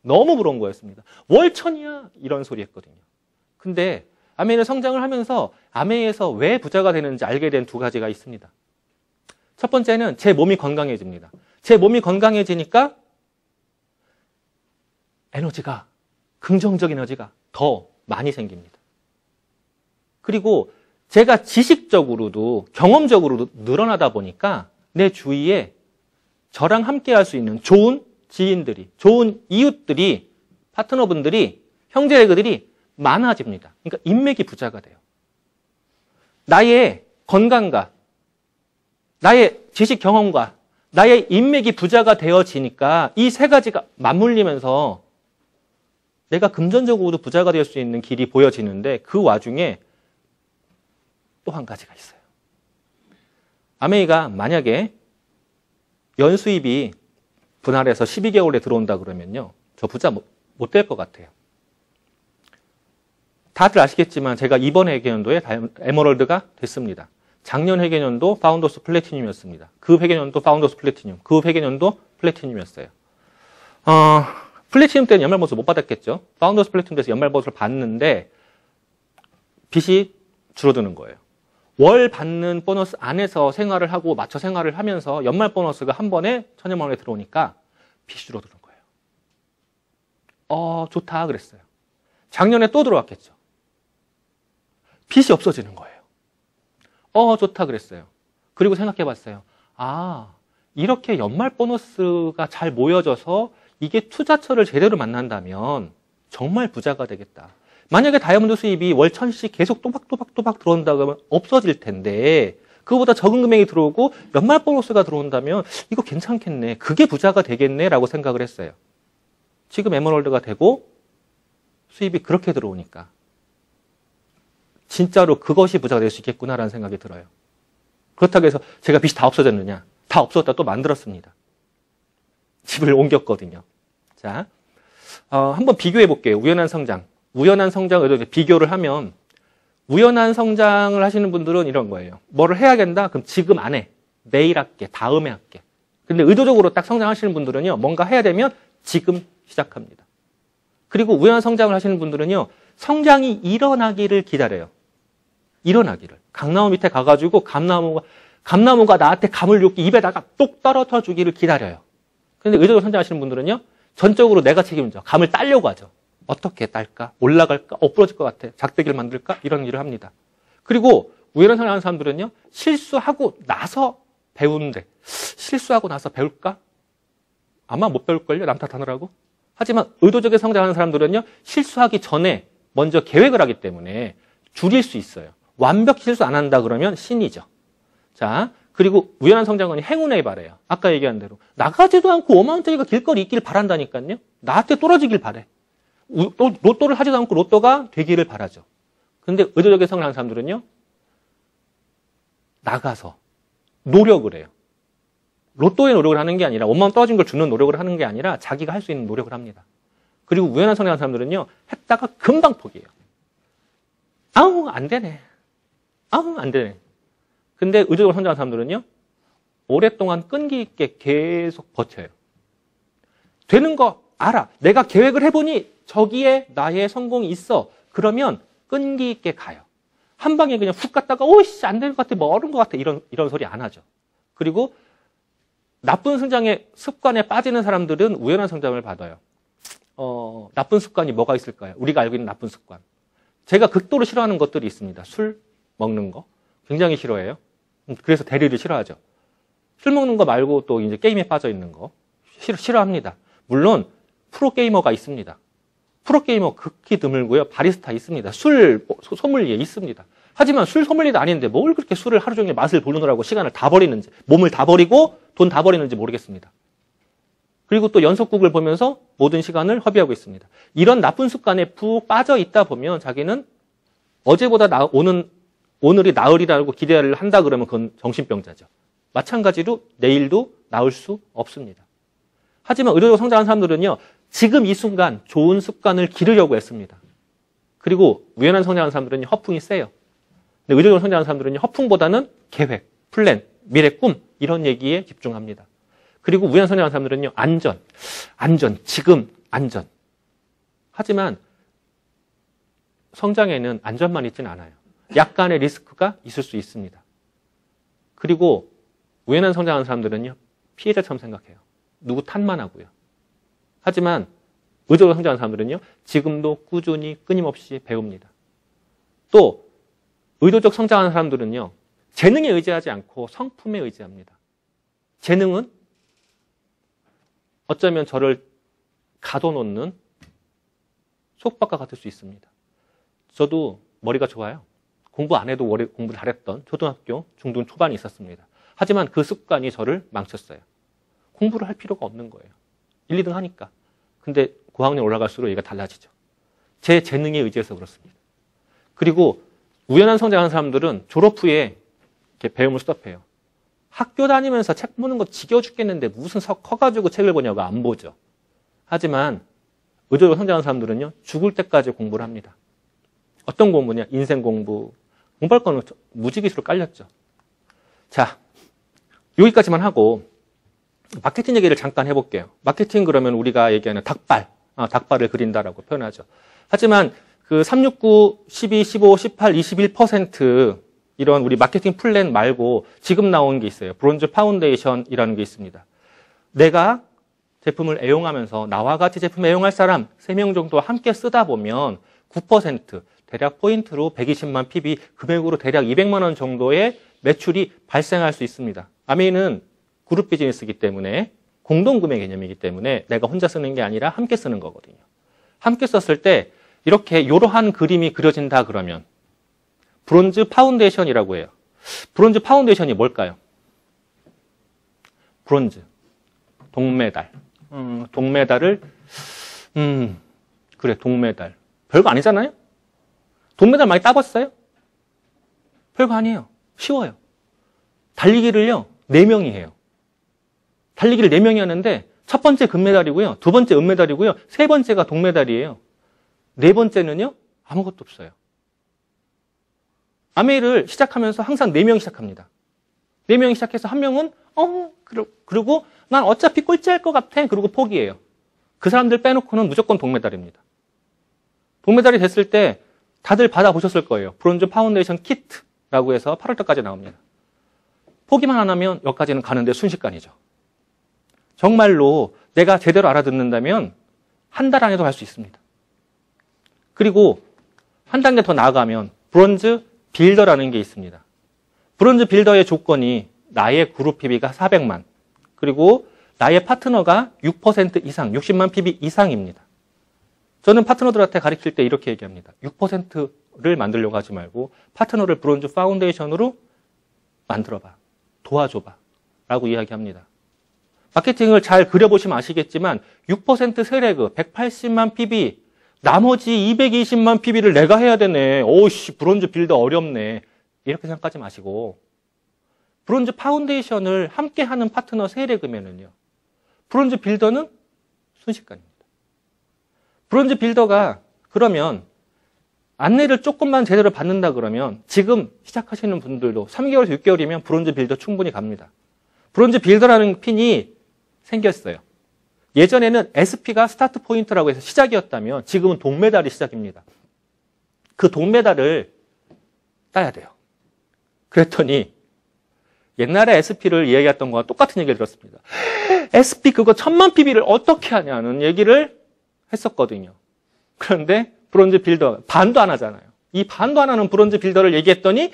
S1: 너무 부러운 거였습니다. 월 1000이야 이런 소리 했거든요. 근데 아메이는 성장을 하면서 아메이에서 왜 부자가 되는지 알게 된 두 가지가 있습니다. 첫 번째는 제 몸이 건강해집니다. 제 몸이 건강해지니까 긍정적인 에너지가 더 많이 생깁니다. 그리고 제가 지식적으로도 경험적으로도 늘어나다 보니까 내 주위에 저랑 함께 할 수 있는 좋은 지인들이, 좋은 이웃들이, 파트너분들이, 형제들이 많아집니다. 그러니까 인맥이 부자가 돼요. 나의 건강과 나의 지식 경험과 나의 인맥이 부자가 되어지니까 이 세 가지가 맞물리면서 내가 금전적으로도 부자가 될 수 있는 길이 보여지는데 그 와중에 또 한 가지가 있어요. 아메이가 만약에 연수입이 분할해서 12개월에 들어온다 그러면요. 저 부자 못 될 것 같아요. 다들 아시겠지만 제가 이번 회계연도에 에메랄드가 됐습니다. 작년 회계연도 파운더스 플래티늄이었습니다. 그 회계연도 파운더스 플래티늄, 그 회계연도 플래티늄이었어요. 플래티늄 때는 연말 보너스 못 받았겠죠. 파운더스 플래티늄 때서 연말 보너스를 받는데 빚이 줄어드는 거예요. 월 받는 보너스 안에서 생활을 하고 맞춰 생활을 하면서 연말 보너스가 한 번에 1000여만 원에 들어오니까 빚이 줄어드는 거예요. 좋다 그랬어요. 작년에 또 들어왔겠죠. 빚이 없어지는 거예요. 좋다 그랬어요. 그리고 생각해 봤어요. 아, 이렇게 연말 보너스가 잘 모여져서 이게 투자처를 제대로 만난다면 정말 부자가 되겠다. 만약에 다이아몬드 수입이 월 1,000씩 계속 또박또박 들어온다 그러면 없어질 텐데 그거보다 적은 금액이 들어오고 연말 보너스가 들어온다면 이거 괜찮겠네. 그게 부자가 되겠네 라고 생각을 했어요. 지금 에메랄드가 되고 수입이 그렇게 들어오니까 진짜로 그것이 부자가 될 수 있겠구나라는 생각이 들어요. 그렇다고 해서 제가 빚이 다 없어졌느냐? 다 없어졌다 또 만들었습니다. 집을 옮겼거든요. 자, 한번 비교해 볼게요. 우연한 성장. 우연한 성장을 비교를 하면 우연한 성장을 하시는 분들은 이런 거예요. 뭐를 해야 된다? 그럼 지금 안 해. 내일 할게. 다음에 할게. 근데 의도적으로 딱 성장하시는 분들은요. 뭔가 해야 되면 지금 시작합니다. 그리고 우연한 성장을 하시는 분들은요. 성장이 일어나기를 기다려요. 일어나기를. 감나무 밑에 가가지고 감나무가 나한테 감을 줬기 입에다가 똑 떨어져 주기를 기다려요. 근데 의도적으로 성장하시는 분들은요. 전적으로 내가 책임져. 감을 따려고 하죠. 어떻게 딸까? 올라갈까? 엎부러질 것 같아. 작대기를 만들까? 이런 일을 합니다. 그리고 우연한 성장하는 사람들은요. 실수하고 나서 배우는데 실수하고 나서 배울까? 아마 못 배울걸요? 남 탓하느라고. 하지만 의도적인 성장하는 사람들은요. 실수하기 전에 먼저 계획을 하기 때문에 줄일 수 있어요. 완벽히 실수 안 한다 그러면 신이죠. 자, 그리고 우연한 성장은 행운에 바래요. 아까 얘기한 대로. 나가지도 않고 어마운트리가 길거리 있길 바란다니까요. 나한테 떨어지길 바래. 로또를 하지도 않고 로또가 되기를 바라죠. 근데 의도적인 성장을 하는 사람들은요. 나가서 노력을 해요. 로또에 노력을 하는 게 아니라 5만 원 떨어진 걸 주는 노력을 하는 게 아니라 자기가 할 수 있는 노력을 합니다. 그리고 우연한 성장하는 사람들은요. 했다가 금방 포기해요. 아우 안 되네. 아우 안 되네. 근데 의도적으로 성장하는 사람들은요. 오랫동안 끈기 있게 계속 버텨요. 되는 거 알아. 내가 계획을 해보니 저기에 나의 성공이 있어. 그러면 끈기 있게 가요. 한 방에 그냥 훅 갔다가 오이씨 안 될 것 같아. 뭐 어려운 것 같아. 이런 소리 안 하죠. 그리고 나쁜 성장의 습관에 빠지는 사람들은 우연한 성장을 받아요. 나쁜 습관이 뭐가 있을까요? 우리가 알고 있는 나쁜 습관. 제가 극도로 싫어하는 것들이 있습니다. 술 먹는 거. 굉장히 싫어해요. 그래서 대리를 싫어하죠. 술 먹는 거 말고 또 이제 게임에 빠져 있는 거. 싫어합니다. 물론 프로게이머가 있습니다. 프로게이머 극히 드물고요. 바리스타 있습니다. 술 소믈리에 있습니다. 하지만 술 소믈리에도 아닌데 뭘 그렇게 술을 하루 종일 맛을 보느라고 시간을 다 버리는지, 몸을 다 버리고 돈 다 버리는지 모르겠습니다. 그리고 또 연속극을 보면서 모든 시간을 허비하고 있습니다. 이런 나쁜 습관에 푹 빠져 있다 보면 자기는 어제보다 오늘이 나으리라고 기대를 한다 그러면 그건 정신병자죠. 마찬가지로 내일도 나을 수 없습니다. 하지만 의도적으로 성장한 사람들은요. 지금 이 순간 좋은 습관을 기르려고 했습니다. 그리고 우연한 성장하는 사람들은 허풍이 세요. 근데 의도적으로 성장하는 사람들은 허풍보다는 계획, 플랜, 미래 꿈 이런 얘기에 집중합니다. 그리고 우연한 성장하는 사람들은요. 안전, 지금 안전. 하지만 성장에는 안전만 있지는 않아요. 약간의 리스크가 있을 수 있습니다. 그리고 우연한 성장하는 사람들은요. 피해자처럼 생각해요. 누구 탓만 하고요. 하지만 의도적으로 성장하는 사람들은요. 지금도 꾸준히 끊임없이 배웁니다. 또 의도적 성장하는 사람들은요. 재능에 의지하지 않고 성품에 의지합니다. 재능은 어쩌면 저를 가둬놓는 속박과 같을 수 있습니다. 저도 머리가 좋아요. 공부 안 해도 공부 잘했던 초등학교, 중등 초반이 있었습니다. 하지만 그 습관이 저를 망쳤어요. 공부를 할 필요가 없는 거예요. 1, 2등 하니까. 근데 고학년 올라갈수록 얘가 달라지죠. 제 재능에 의지해서 그렇습니다. 그리고 우연한 성장하는 사람들은 졸업 후에 이렇게 배움을 스톱해요. 학교 다니면서 책 보는 거 지겨워 죽겠는데 무슨 커가지고 책을 보냐고 안 보죠. 하지만 의도적으로 성장하는 사람들은요. 죽을 때까지 공부를 합니다. 어떤 공부냐? 인생 공부. 공부할 거는 무지기수로 깔렸죠. 자, 여기까지만 하고 마케팅 얘기를 잠깐 해볼게요. 마케팅 그러면 우리가 얘기하는 닭발을 그린다라고 표현하죠. 하지만 그 369, 12, 15, 18, 21% 이런 우리 마케팅 플랜 말고 지금 나온 게 있어요. 브론즈 파운데이션이라는 게 있습니다. 내가 제품을 애용하면서 나와 같이 제품을 애용할 사람 3명 정도 함께 쓰다 보면 9% 대략 포인트로 120만 PB 금액으로 대략 200만 원 정도의 매출이 발생할 수 있습니다. 아메이는 그룹 비즈니스이기 때문에 공동구매 개념이기 때문에 내가 혼자 쓰는 게 아니라 함께 쓰는 거거든요. 함께 썼을 때 이렇게 이러한 그림이 그려진다 그러면 브론즈 파운데이션이라고 해요. 브론즈 파운데이션이 뭘까요? 브론즈, 동메달. 동메달을 그래, 동메달. 별거 아니잖아요? 동메달 많이 따봤어요? 별거 아니에요. 쉬워요. 달리기를요, 4명이 해요. 달리기를 4명이 하는데 첫 번째 금메달이고요, 두 번째 은메달이고요, 세 번째가 동메달이에요. 네 번째는요, 아무것도 없어요. 아메이를 시작하면서 항상 4명이 시작합니다. 4명이 시작해서 한 명은 그리고 난 어차피 꼴찌할 것 같아. 그리고 포기해요. 그 사람들 빼놓고는 무조건 동메달입니다. 동메달이 됐을 때 다들 받아보셨을 거예요. 브론즈 파운데이션 키트라고 해서 8월달까지 나옵니다. 포기만 안 하면 여기까지는 가는데 순식간이죠. 정말로 내가 제대로 알아듣는다면 한 달 안에도 할 수 있습니다. 그리고 한 단계 더 나아가면 브론즈 빌더라는 게 있습니다. 브론즈 빌더의 조건이 나의 그룹 PB가 400만, 그리고 나의 파트너가 6% 이상, 60만 PB 이상입니다. 저는 파트너들한테 가르칠 때 이렇게 얘기합니다. 6%를 만들려고 하지 말고 파트너를 브론즈 파운데이션으로 만들어봐. 도와줘봐. 라고 이야기합니다. 마케팅을 잘 그려보시면 아시겠지만 6% 세레그 180만 PB, 나머지 220만 PB를 내가 해야 되네. 오우씨, 브론즈 빌더 어렵네. 이렇게 생각하지 마시고 브론즈 파운데이션을 함께 하는 파트너 세레그면은요, 브론즈 빌더는 순식간입니다. 브론즈 빌더가 그러면 안내를 조금만 제대로 받는다 그러면 지금 시작하시는 분들도 3개월에서 6개월이면 브론즈 빌더 충분히 갑니다. 브론즈 빌더라는 핀이 생겼어요. 예전에는 SP가 스타트 포인트라고 해서 시작이었다면 지금은 동메달이 시작입니다. 그 동메달을 따야 돼요. 그랬더니 옛날에 SP를 이야기했던 거와 똑같은 얘기를 들었습니다. SP 그거 1000만 PB를 어떻게 하냐는 얘기를 했었거든요. 그런데 브론즈 빌더 반도 안 하잖아요. 이 반도 안 하는 브론즈 빌더를 얘기했더니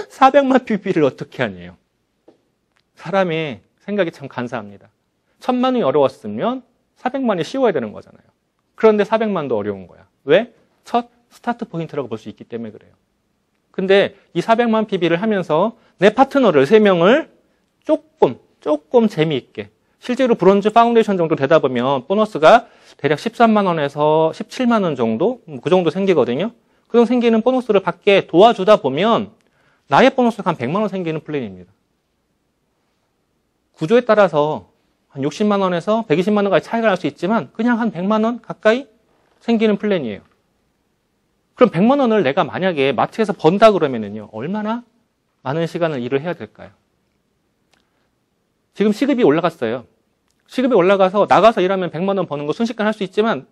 S1: 400만 PB를 어떻게 하냐요. 사람의 생각이 참 간사합니다. 1000만이 어려웠으면 400만이 쉬워야 되는 거잖아요. 그런데 400만도 어려운 거야. 왜? 첫 스타트 포인트라고 볼 수 있기 때문에 그래요. 근데 이 400만 PB를 하면서 내 파트너를 3명을 조금 재미있게, 실제로 브론즈 파운데이션 정도 되다 보면 보너스가 대략 13만 원에서 17만 원 정도, 그 정도 생기거든요. 그 정도 생기는 보너스를 받게 도와주다 보면 나의 보너스가 한 100만 원 생기는 플랜입니다. 구조에 따라서 한 60만 원에서 120만 원까지 차이가 날 수 있지만 그냥 한 100만 원 가까이 생기는 플랜이에요. 그럼 100만 원을 내가 만약에 마트에서 번다 그러면은요, 얼마나 많은 시간을 일을 해야 될까요? 지금 시급이 올라갔어요. 시급이 올라가서 나가서 일하면 100만 원 버는 거 순식간 할 수 있지만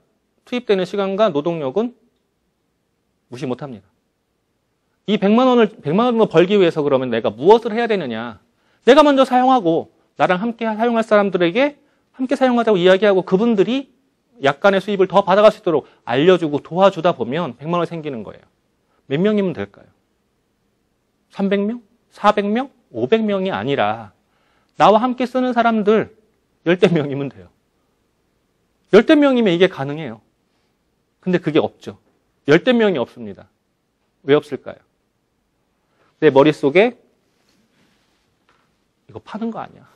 S1: 투입되는 시간과 노동력은 무시 못합니다. 이 100만 원을 더 벌기 위해서 그러면 내가 무엇을 해야 되느냐? 내가 먼저 사용하고 나랑 함께 사용할 사람들에게 함께 사용하자고 이야기하고 그분들이 약간의 수입을 더 받아갈 수 있도록 알려주고 도와주다 보면 100만 원이 생기는 거예요. 몇 명이면 될까요? 300명? 400명? 500명이 아니라 나와 함께 쓰는 사람들 10대 명이면 돼요. 10대 명이면 이게 가능해요. 근데 그게 없죠. 10대 명이 없습니다. 왜 없을까요? 내 머릿속에 이거 파는 거 아니야.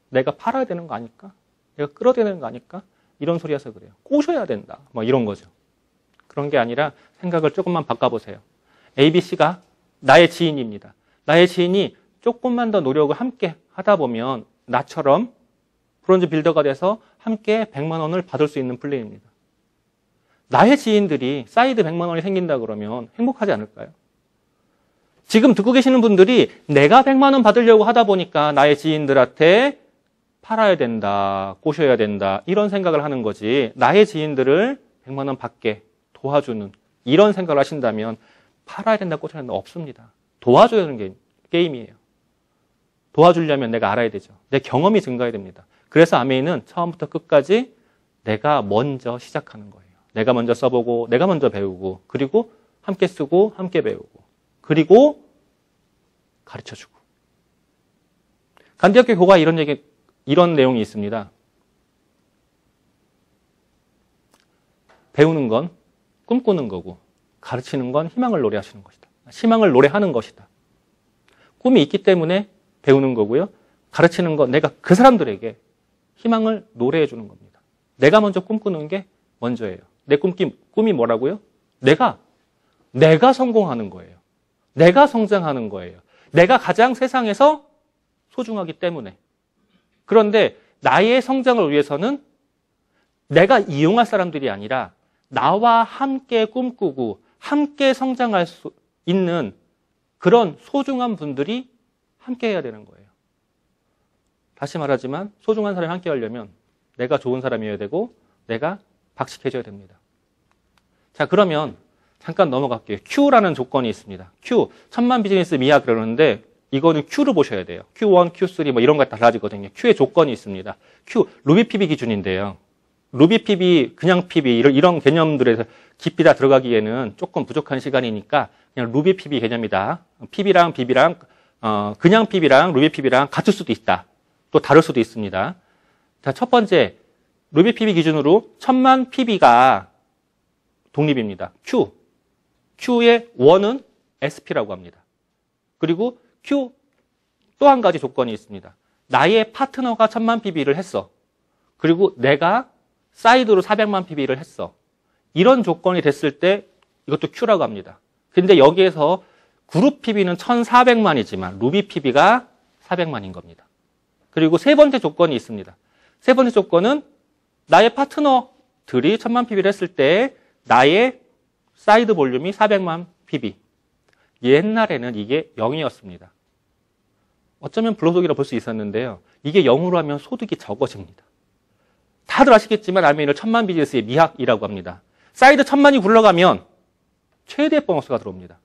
S1: 내가 팔아야 되는 거 아닐까? 내가 끌어야 되는 거 아닐까? 이런 소리여서 그래요. 꼬셔야 된다. 뭐 이런 거죠. 그런 게 아니라 생각을 조금만 바꿔보세요. ABC가 나의 지인입니다. 나의 지인이 조금만 더 노력을 함께 하다 보면 나처럼 브론즈 빌더가 돼서 함께 100만 원을 받을 수 있는 플랜입니다. 나의 지인들이 사이드 100만 원이 생긴다 그러면 행복하지 않을까요? 지금 듣고 계시는 분들이 내가 100만 원 받으려고 하다 보니까 나의 지인들한테 팔아야 된다, 꼬셔야 된다 이런 생각을 하는 거지, 나의 지인들을 100만 원 받게 도와주는 이런 생각을 하신다면 팔아야 된다, 꼬셔야 된다 없습니다. 도와줘야 하는 게 게임이에요. 도와주려면 내가 알아야 되죠. 내 경험이 증가해야 됩니다. 그래서 아메이는 처음부터 끝까지 내가 먼저 시작하는 거예요. 내가 먼저 써보고 내가 먼저 배우고 그리고 함께 쓰고 함께 배우고 그리고 가르쳐주고. 간디학교 교가 이런 얘기 이런 내용이 있습니다. 배우는 건 꿈꾸는 거고 가르치는 건 희망을 노래하시는 것이다. 희망을 노래하는 것이다. 꿈이 있기 때문에 배우는 거고요. 가르치는 건 내가 그 사람들에게 희망을 노래해 주는 겁니다. 내가 먼저 꿈꾸는 게 먼저예요. 내 꿈이 뭐라고요? 내가 성공하는 거예요. 내가 성장하는 거예요. 내가 가장 세상에서 소중하기 때문에. 그런데 나의 성장을 위해서는 내가 이용할 사람들이 아니라 나와 함께 꿈꾸고 함께 성장할 수 있는 그런 소중한 분들이 함께 해야 되는 거예요. 다시 말하지만 소중한 사람이 함께 하려면 내가 좋은 사람이어야 되고 내가 박식해줘야 됩니다. 자, 그러면 잠깐 넘어갈게요. Q라는 조건이 있습니다. Q, 1000만 비즈니스 미학 그러는데 이거는 Q를 보셔야 돼요. Q1, Q3 뭐 이런 거 달라지거든요. Q의 조건이 있습니다. Q, 루비 PB 기준인데요. 루비 PB, 그냥 PB 이런 개념들에서 깊이 다 들어가기에는 조금 부족한 시간이니까 그냥 루비 PB 개념이다. PB랑 BB랑 그냥 PB랑 루비 PB랑 같을 수도 있다. 또 다를 수도 있습니다. 자, 첫 번째 루비 PB 기준으로 1000만 PB가 독립입니다. Q의 1은 SP라고 합니다. 그리고 Q 또 한 가지 조건이 있습니다. 나의 파트너가 1000만 PB를 했어. 그리고 내가 사이드로 400만 PB를 했어. 이런 조건이 됐을 때 이것도 Q라고 합니다. 근데 여기에서 그룹 PB는 1400만이지만 루비 PB가 400만인 겁니다. 그리고 세 번째 조건이 있습니다. 세 번째 조건은 나의 파트너들이 1000만 PB를 했을 때 나의 사이드 볼륨이 400만 PB. 옛날에는 이게 0이었습니다. 어쩌면 불로소득이라고 볼 수 있었는데요. 이게 0으로 하면 소득이 적어집니다. 다들 아시겠지만 알맹이를 1000만 비즈니스의 미학이라고 합니다. 사이드 1000만이 굴러가면 최대 보너스가 들어옵니다.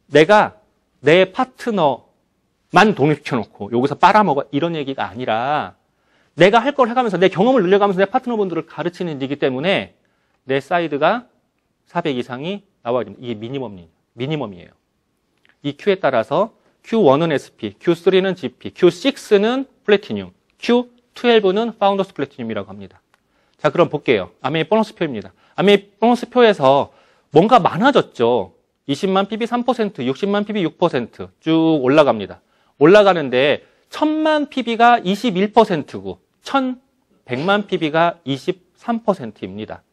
S1: 내가 내 파트너만 독립시켜놓고 여기서 빨아먹어 이런 얘기가 아니라 내가 할 걸 해가면서 내 경험을 늘려가면서 내 파트너분들을 가르치는 일이기 때문에 내 사이드가 400 이상이 나와야 됩니다. 이게 미니멈이에요. 이 Q에 따라서 Q1은 SP, Q3는 GP, Q6는 플래티늄, Q12는 파운더스 플래티늄이라고 합니다. 자, 그럼 볼게요. 아메이 보너스표입니다. 아메이 보너스표에서 뭔가 많아졌죠. 20만 PB 3%, 60만 PB 6% 쭉 올라갑니다. 올라가는데 1000만 PB가 21%고 1100만 PB가 23%입니다.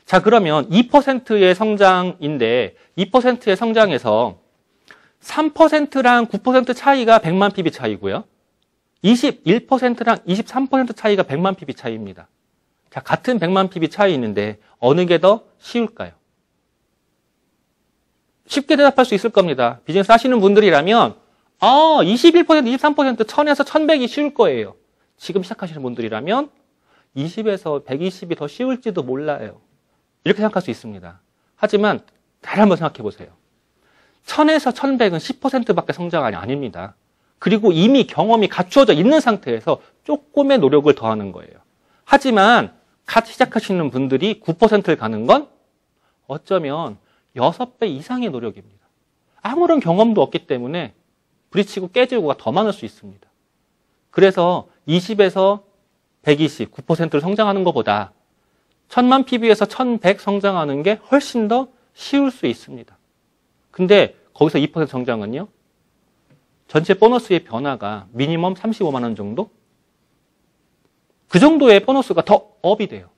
S1: 자, 그러면 2%의 성장인데 2%의 성장에서 3%랑 9% 차이가 100만 PB 차이고요. 21%랑 23% 차이가 100만 PB 차이입니다. 자, 같은 100만 PB 차이 있는데 어느 게 더 쉬울까요? 쉽게 대답할 수 있을 겁니다. 비즈니스 하시는 분들이라면 21%, 23%, 1000에서 1100이 쉬울 거예요. 지금 시작하시는 분들이라면 20에서 120이 더 쉬울지도 몰라요. 이렇게 생각할 수 있습니다. 하지만 잘 한번 생각해 보세요. 1000에서 1100은 10%밖에 성장이 아닙니다. 그리고 이미 경험이 갖추어져 있는 상태에서 조금의 노력을 더하는 거예요. 하지만 같이 시작하시는 분들이 9%를 가는 건 어쩌면 6배 이상의 노력입니다. 아무런 경험도 없기 때문에 부딪히고 깨지고가 더 많을 수 있습니다. 그래서 20에서 120, 9%를 성장하는 것보다 1000만 PB에서 1100 성장하는 게 훨씬 더 쉬울 수 있습니다. 근데 거기서 2% 성장은요? 전체 보너스의 변화가 미니멈 35만 원 정도? 그 정도의 보너스가 더 업이 돼요.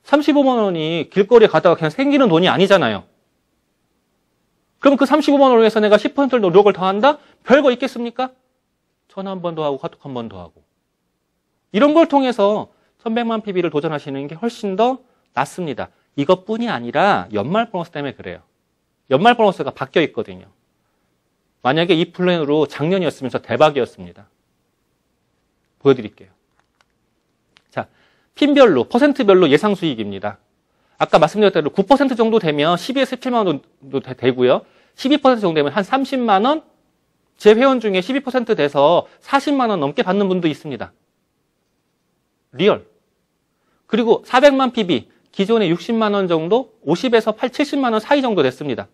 S1: 35만 원이 길거리에 가다가 그냥 생기는 돈이 아니잖아요. 그럼 그 35만 원을 위해서 내가 10%를 노력을 더한다? 별거 있겠습니까? 전화 한 번 더 하고 카톡 한 번 더 하고. 이런 걸 통해서 1100만 PB를 도전하시는 게 훨씬 더 낫습니다. 이것뿐이 아니라 연말 보너스 때문에 그래요. 연말 보너스가 바뀌어 있거든요. 만약에 이 플랜으로 작년이었으면 저 대박이었습니다. 보여드릴게요. 자, 핀별로, 퍼센트별로 예상 수익입니다. 아까 말씀드렸던 대로 9% 정도 되면 12에서 17만 원 정도 되고요. 12% 정도 되면 한 30만 원? 제 회원 중에 12% 돼서 40만 원 넘게 받는 분도 있습니다. 리얼. 그리고 400만 PB, 기존에 60만 원 정도, 50에서 70만 원 사이 정도 됐습니다.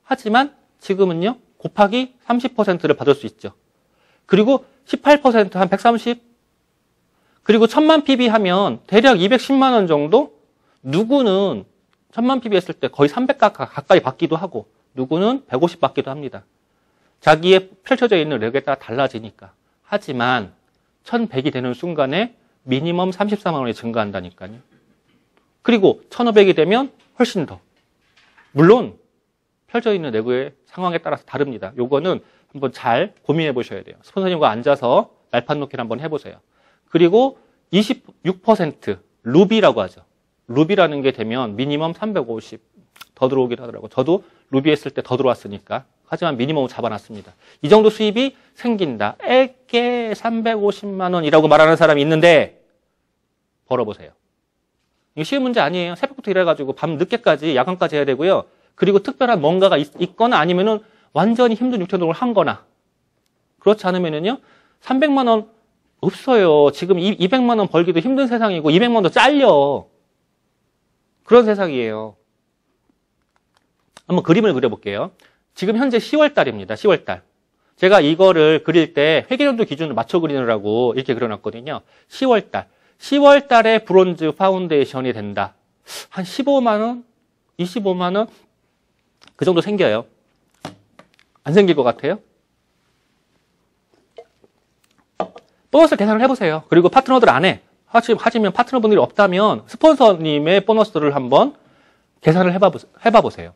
S1: 하지만 지금은요, 곱하기 30%를 받을 수 있죠. 그리고 18% 한 130. 그리고 1000만 PB 하면 대략 210만 원 정도? 누구는 1000만 PB 했을 때 거의 300 가까이 받기도 하고 누구는 150 받기도 합니다. 자기의 펼쳐져 있는 렉에 따라 달라지니까. 하지만 1100이 되는 순간에 미니멈 34만 원이 증가한다니까요. 그리고 1500이 되면 훨씬 더. 물론 펼쳐져 있는 내부의 상황에 따라서 다릅니다. 요거는 한번 잘 고민해 보셔야 돼요. 스폰서님과 앉아서 말판 놓기를 한번 해보세요. 그리고 26% 루비라고 하죠. 루비라는 게 되면 미니멈 350 더 들어오긴 하더라고요. 저도 루비 했을 때 더 들어왔으니까. 하지만 미니멈을 잡아놨습니다. 이 정도 수입이 생긴다. 애게 350만 원이라고 말하는 사람이 있는데 벌어보세요. 이거 쉬운 문제 아니에요. 새벽부터 일해가지고 밤 늦게까지 야간까지 해야 되고요. 그리고 특별한 뭔가가 있거나 아니면은 완전히 힘든 육체노동을 한 거나 그렇지 않으면은요 300만 원 없어요. 지금 200만 원 벌기도 힘든 세상이고 200만 원도 잘려. 그런 세상이에요. 한번 그림을 그려볼게요. 지금 현재 10월 달입니다. 10월 달. 제가 이거를 그릴 때 회계연도 기준을 맞춰 그리느라고 이렇게 그려놨거든요. 10월 달. 10월 달에 브론즈 파운데이션이 된다. 한 15만 원? 25만 원? 그 정도 생겨요. 안 생길 것 같아요? 보너스 계산을 해보세요. 그리고 파트너들 안에 하시면 파트너분들이 없다면 스폰서님의 보너스를 한번 계산을 해봐 보세요.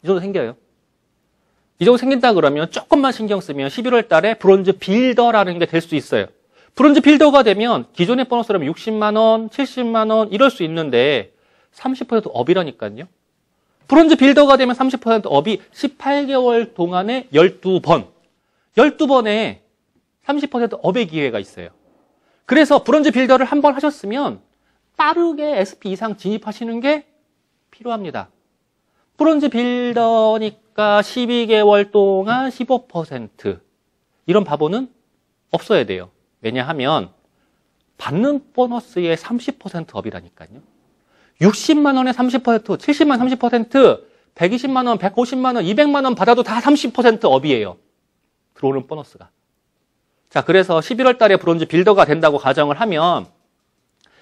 S1: 이 정도 생겨요. 이 정도 생긴다 그러면 조금만 신경 쓰면 11월 달에 브론즈 빌더라는 게 될 수 있어요. 브론즈 빌더가 되면 기존의 보너스라면 60만 원, 70만 원 이럴 수 있는데 30% 업이라니까요. 브론즈 빌더가 되면 30% 업이 18개월 동안에 12번. 12번에 30% 업의 기회가 있어요. 그래서 브론즈 빌더를 한 번 하셨으면 빠르게 SP 이상 진입하시는 게 필요합니다. 브론즈 빌더니까 12개월 동안 15% 이런 바보는 없어야 돼요. 왜냐하면 받는 보너스의 30% 업이라니까요. 60만 원에 30%, 70만 30%, 120만 원, 150만 원, 200만 원 받아도 다 30% 업이에요. 들어오는 보너스가. 자, 그래서 11월 달에 브론즈 빌더가 된다고 가정을 하면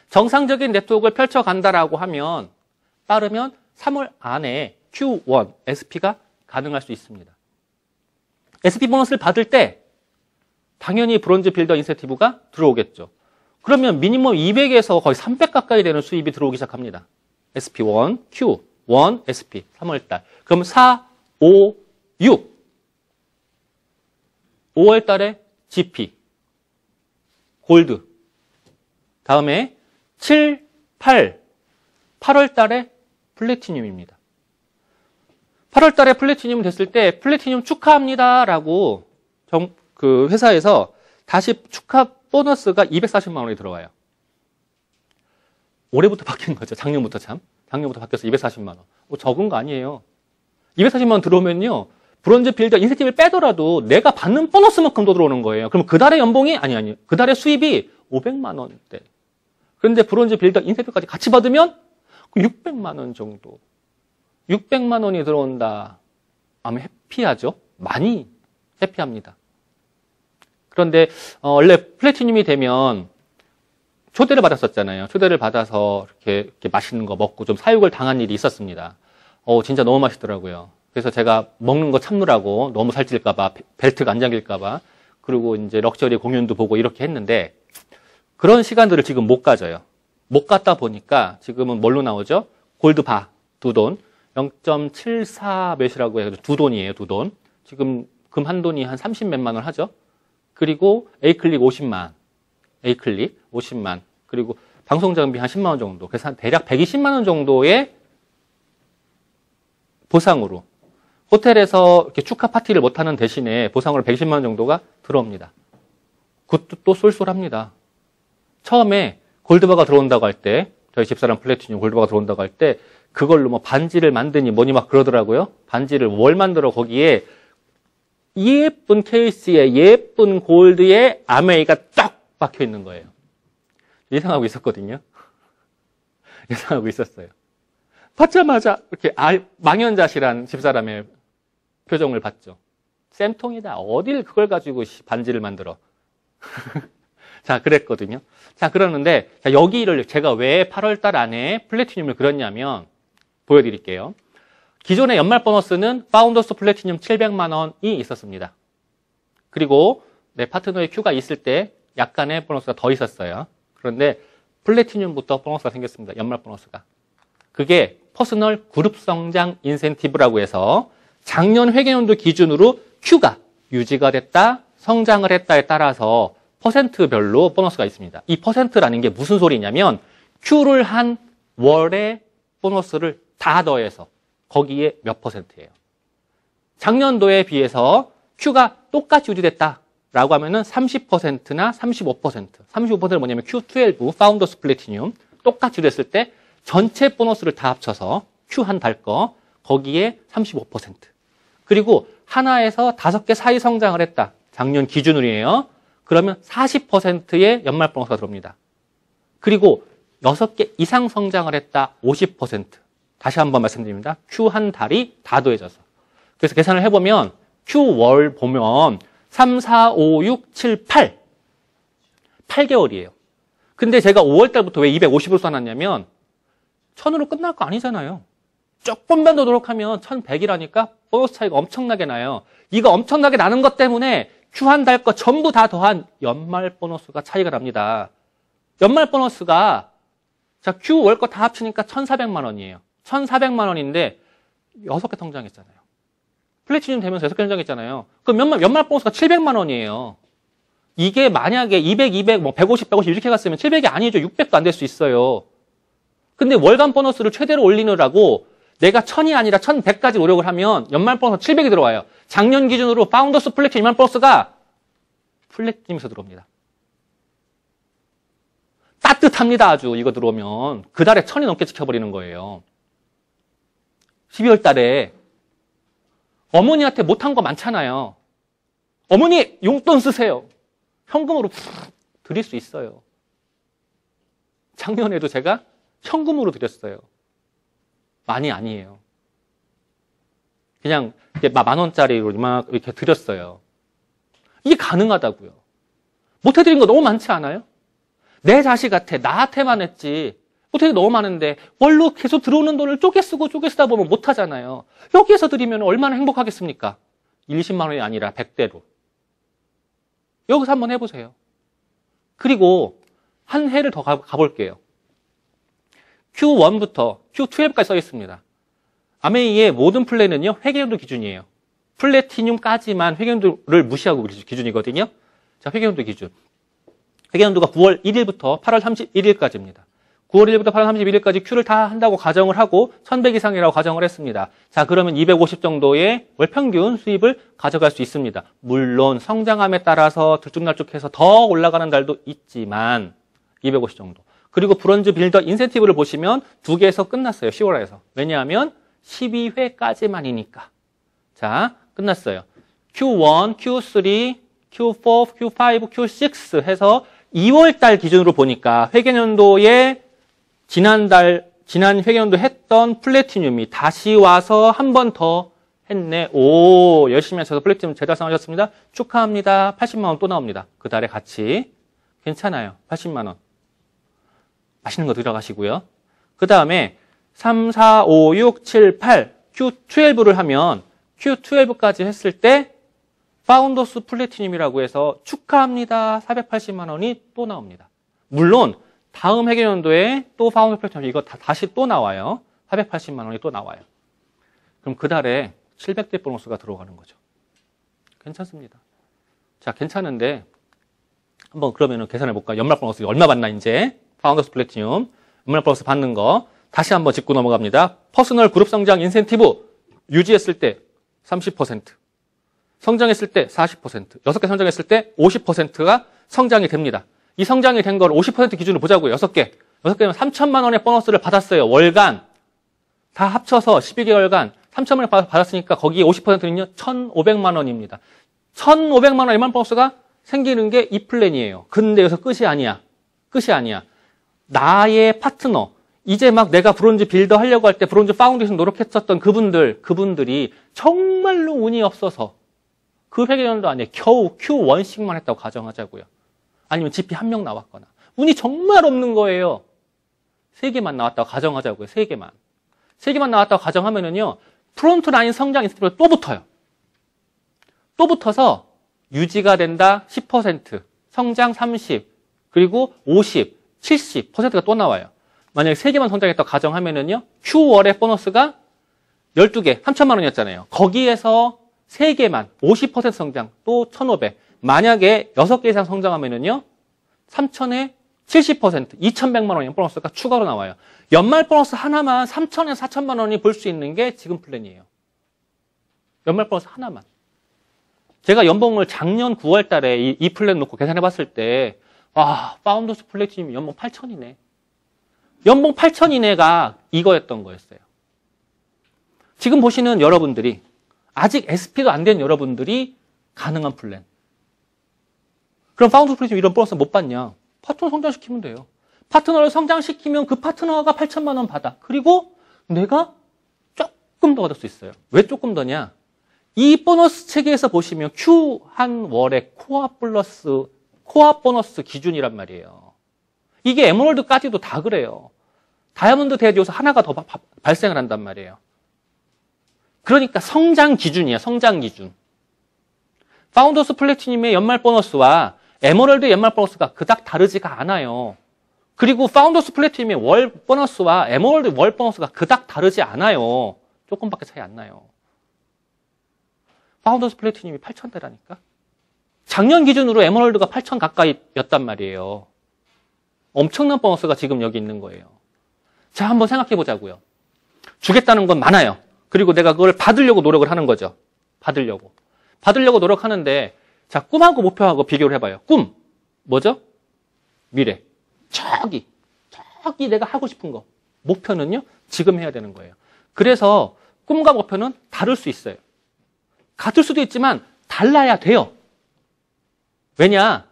S1: 정상적인 네트워크를 펼쳐간다라고 하면 빠르면 3월 안에 Q1, SP가 가능할 수 있습니다. SP 보너스를 받을 때 당연히 브론즈 빌더 인센티브가 들어오겠죠. 그러면 미니멈 200에서 거의 300 가까이 되는 수입이 들어오기 시작합니다. SP1, Q1, SP 3월달. 그럼 4, 5, 6. 5월달에 GP, 골드. 다음에 7, 8, 8월달에 플래티늄입니다. 8월달에 플래티늄 됐을 때 플래티늄 축하합니다라고 그 회사에서 다시 축하 보너스가 240만 원이 들어와요. 올해부터 바뀐 거죠. 작년부터 참. 작년부터 바뀌어서 240만 원. 적은 거 아니에요. 240만 원 들어오면요. 브론즈 빌더 인센티브를 빼더라도 내가 받는 보너스만큼 더 들어오는 거예요. 그럼 그 달의 연봉이 아니 그 달의 수입이 500만 원대. 그런데 브론즈 빌더 인센티브까지 같이 받으면 600만 원 정도. 600만 원이 들어온다. 아마 해피하죠? 많이 해피합니다. 그런데 원래 플래티늄이 되면 초대를 받았었잖아요. 초대를 받아서 이렇게 맛있는 거 먹고 좀 사육을 당한 일이 있었습니다. 진짜 너무 맛있더라고요. 그래서 제가 먹는 거 참느라고 너무 살찔까봐, 벨트가 안 잠길까봐, 그리고 이제 럭셔리 공연도 보고 이렇게 했는데 그런 시간들을 지금 못 가져요. 못 갔다 보니까 지금은 뭘로 나오죠? 골드바, 두 돈. 0.74 몇이라고 해서 두 돈이에요, 두 돈. 지금 금 한 돈이 한 30 몇만 원 하죠. 그리고 A클릭 50만, A클릭 50만, 그리고 방송 장비 한 10만 원 정도. 그래서 한 대략 120만 원 정도의 보상으로 호텔에서 이렇게 축하 파티를 못하는 대신에 보상으로 120만 원 정도가 들어옵니다. 그것도 또 쏠쏠합니다. 처음에 골드바가 들어온다고 할 때, 저희 집사람 플래티늄 골드바가 들어온다고 할 때 그걸로 뭐 반지를 만드니 뭐니 막 그러더라고요. 반지를 뭘 만들어 거기에 예쁜 케이스에 예쁜 골드에 아메이가 딱 박혀 있는 거예요. 예상하고 있었거든요. 예상하고 있었어요. 받자마자 이렇게 망연자실한 집사람의 표정을 봤죠. 쌤통이다. 어딜 그걸 가지고 반지를 만들어. 자, 그랬거든요. 자, 그러는데, 자, 여기를 제가 왜 8월달 안에 플래티늄을 그렸냐면, 보여드릴게요. 기존의 연말 보너스는 파운더스 플래티늄 700만 원이 있었습니다. 그리고 내 파트너의 Q가 있을 때 약간의 보너스가 더 있었어요. 그런데 플래티늄부터 보너스가 생겼습니다. 연말 보너스가. 그게 퍼스널 그룹 성장 인센티브라고 해서 작년 회계연도 기준으로 Q가 유지가 됐다, 성장을 했다에 따라서 퍼센트별로 보너스가 있습니다. 이 퍼센트라는 게 무슨 소리냐면 Q를 한 월의 보너스를 다 더해서 거기에 몇 퍼센트예요. 작년도에 비해서 Q가 똑같이 유지됐다라고 하면은 30%나 35%. 35%는 뭐냐면 Q12 파운더스 플래티늄 똑같이 유지됐을 때 전체 보너스를 다 합쳐서 Q 한 달 거 거기에 35%. 그리고 하나에서 5개 사이 성장을 했다. 작년 기준으로예요. 그러면 40%의 연말 보너스가 들어옵니다. 그리고 6개 이상 성장을 했다. 50%. 다시 한번 말씀드립니다. Q 한 달이 다 더해져서. 그래서 계산을 해보면 Q월 보면 3, 4, 5, 6, 7, 8. 8개월이에요. 근데 제가 5월 달부터 왜 250을 써놨냐면 1000으로 끝날 거 아니잖아요. 조금만 더 노력하면 1100이라니까 보너스 차이가 엄청나게 나요. 이거 엄청나게 나는 것 때문에 Q 한 달 거 전부 다 더한 연말 보너스가 차이가 납니다. 연말 보너스가 자 Q월 거 다 합치니까 1400만 원이에요. 1400만 원인데 6개 성장했잖아요. 플래티늄 되면서 6개 성장했잖아요. 그럼 연말 보너스가 700만 원이에요. 이게 만약에 200, 200, 뭐 150, 150 이렇게 갔으면 700이 아니죠. 600도 안 될 수 있어요. 근데 월간 보너스를 최대로 올리느라고 내가 1000이 아니라 1100까지 노력을 하면 연말 보너스 700이 들어와요. 작년 기준으로 파운더스 플래티늄 연말 보너스가 플래티늄에서 들어옵니다. 따뜻합니다. 아주 이거 들어오면. 그 달에 1000이 넘게 지켜버리는 거예요. 12월 달에 어머니한테 못한 거 많잖아요. 어머니 용돈 쓰세요. 현금으로 드릴 수 있어요. 작년에도 제가 현금으로 드렸어요. 많이 아니에요. 그냥 10,000원짜리로 막 이렇게 드렸어요. 이게 가능하다고요. 못해드린 거 너무 많지 않아요? 내 자식한테 나한테만 했지. 못해드린 거 너무 많은데 월로 계속 들어오는 돈을 쪼개 쓰다 보면 못하잖아요. 여기에서 드리면 얼마나 행복하겠습니까? 20만 원이 아니라 100대로. 여기서 한번 해보세요. 그리고 한 해를 더 가볼게요. Q1부터 Q12까지 써 있습니다. 아메이의 모든 플랜은요, 회계연도 기준이에요. 플래티늄까지만 회계연도를 무시하고 기준이거든요. 자, 회계연도 기준. 회계연도가 9월 1일부터 8월 31일까지입니다. 9월 1일부터 8월 31일까지 Q를 다 한다고 가정을 하고 1100 이상이라고 가정을 했습니다. 자, 그러면 250 정도의 월 평균 수입을 가져갈 수 있습니다. 물론 성장함에 따라서 들쭉날쭉해서 더 올라가는 달도 있지만 250 정도. 그리고 브론즈 빌더 인센티브를 보시면 2개에서 끝났어요. 10월에서. 왜냐하면 12회까지만이니까. 자, 끝났어요. Q1, Q3, Q4, Q5, Q6 해서 2월달 기준으로 보니까 회계연도에 지난 회계연도 했던 플래티늄이 다시 와서 한 번 더 했네. 오, 열심히 하셔서 플래티늄 재달성하셨습니다. 축하합니다. 80만 원 또 나옵니다. 그 달에 같이. 괜찮아요. 80만 원. 맛있는 거 들어가시고요. 그 다음에 3, 4, 5, 6, 7, 8 Q12를 하면 Q12까지 했을 때 파운더스 플래티늄이라고 해서 축하합니다. 480만 원이 또 나옵니다. 물론 다음 회계연도에 또 파운더스 플래티늄 이거 다시 또 나와요. 480만 원이 또 나와요. 그럼 그 달에 700대 보너스가 들어가는 거죠. 괜찮습니다. 자, 괜찮은데 한번 그러면은 계산해 볼까요? 연말 보너스 얼마 받나 이제? 파운더스 플래티늄 연말 보너스 받는 거 다시 한번 짚고 넘어갑니다. 퍼스널 그룹 성장 인센티브 유지했을 때 30%, 성장했을 때 40%, 6개 성장했을 때 50%가 성장이 됩니다. 이 성장이 된 걸 50% 기준으로 보자고요. 6개. 6개면 3천만 원의 보너스를 받았어요. 월간. 다 합쳐서 12개월간 3천만 원 받았으니까 거기에 50%는요. 1,500만 원입니다. 1,500만 원 연말 보너스가 생기는 게 이 플랜이에요. 근데 여기서 끝이 아니야. 끝이 아니야. 나의 파트너, 이제 막 내가 브론즈 빌더 하려고 할 때 브론즈 파운데이션 노력했었던 그분들이 정말로 운이 없어서 그 회계연도 안에 겨우 Q1씩만 했다고 가정하자고요. 아니면 GP 1명 나왔거나. 운이 정말 없는 거예요. 3개만 나왔다고 가정하자고요. 3개만. 3개만 나왔다고 가정하면은요, 프론트 라인 성장 인센티브가 또 붙어요. 또 붙어서 유지가 된다 10%, 성장 30, 그리고 50, 70%가 또 나와요. 만약에 3개만 성장했다고 가정하면은요, Q월의 보너스가 12개, 3천만 원이었잖아요. 거기에서 3개만 50% 성장, 또 1,500. 만약에 6개 이상 성장하면은요, 3천에 70%, 2,100만 원의 보너스가 추가로 나와요. 연말 보너스 하나만 3천에서 4천만 원이 볼 수 있는 게 지금 플랜이에요. 연말 보너스 하나만. 제가 연봉을 작년 9월 달에 이 플랜 놓고 계산해 봤을 때, 파운더스 플래티늄이 연봉 8천이네. 연봉 8천 이내가 이거였던 거였어요. 지금 보시는 여러분들이, 아직 SP도 안 된 여러분들이 가능한 플랜. 그럼 파운더스 플래티늄 이런 보너스 못 받냐? 파트너 성장시키면 돼요. 파트너를 성장시키면 그 파트너가 8천만 원 받아. 그리고 내가 조금 더 받을 수 있어요. 왜 조금 더냐? 이 보너스 체계에서 보시면 Q 한 월의 코어 보너스 기준이란 말이에요. 이게 에메랄드까지도 다 그래요. 다이아몬드 대지 요소 하나가 더 발생을 한단 말이에요. 그러니까 성장 기준이야, 성장 기준. 파운더스 플래티늄의 연말 보너스와 에메랄드의 연말 보너스가 그닥 다르지가 않아요. 그리고 파운더스 플래티늄의 월 보너스와 에메랄드 월 보너스가 그닥 다르지 않아요. 조금밖에 차이 안 나요. 파운더스 플래티늄이 8,000대라니까. 작년 기준으로 에메랄드가 8,000 가까이였단 말이에요. 엄청난 보너스가 지금 여기 있는 거예요. 자, 한번 생각해 보자고요. 주겠다는 건 많아요. 그리고 내가 그걸 받으려고 노력을 하는 거죠. 받으려고 노력하는데, 자, 꿈하고 목표하고 비교를 해봐요. 꿈 뭐죠? 미래. 저기 내가 하고 싶은 거. 목표는요, 지금 해야 되는 거예요. 그래서 꿈과 목표는 다를 수 있어요. 같을 수도 있지만 달라야 돼요. 왜냐?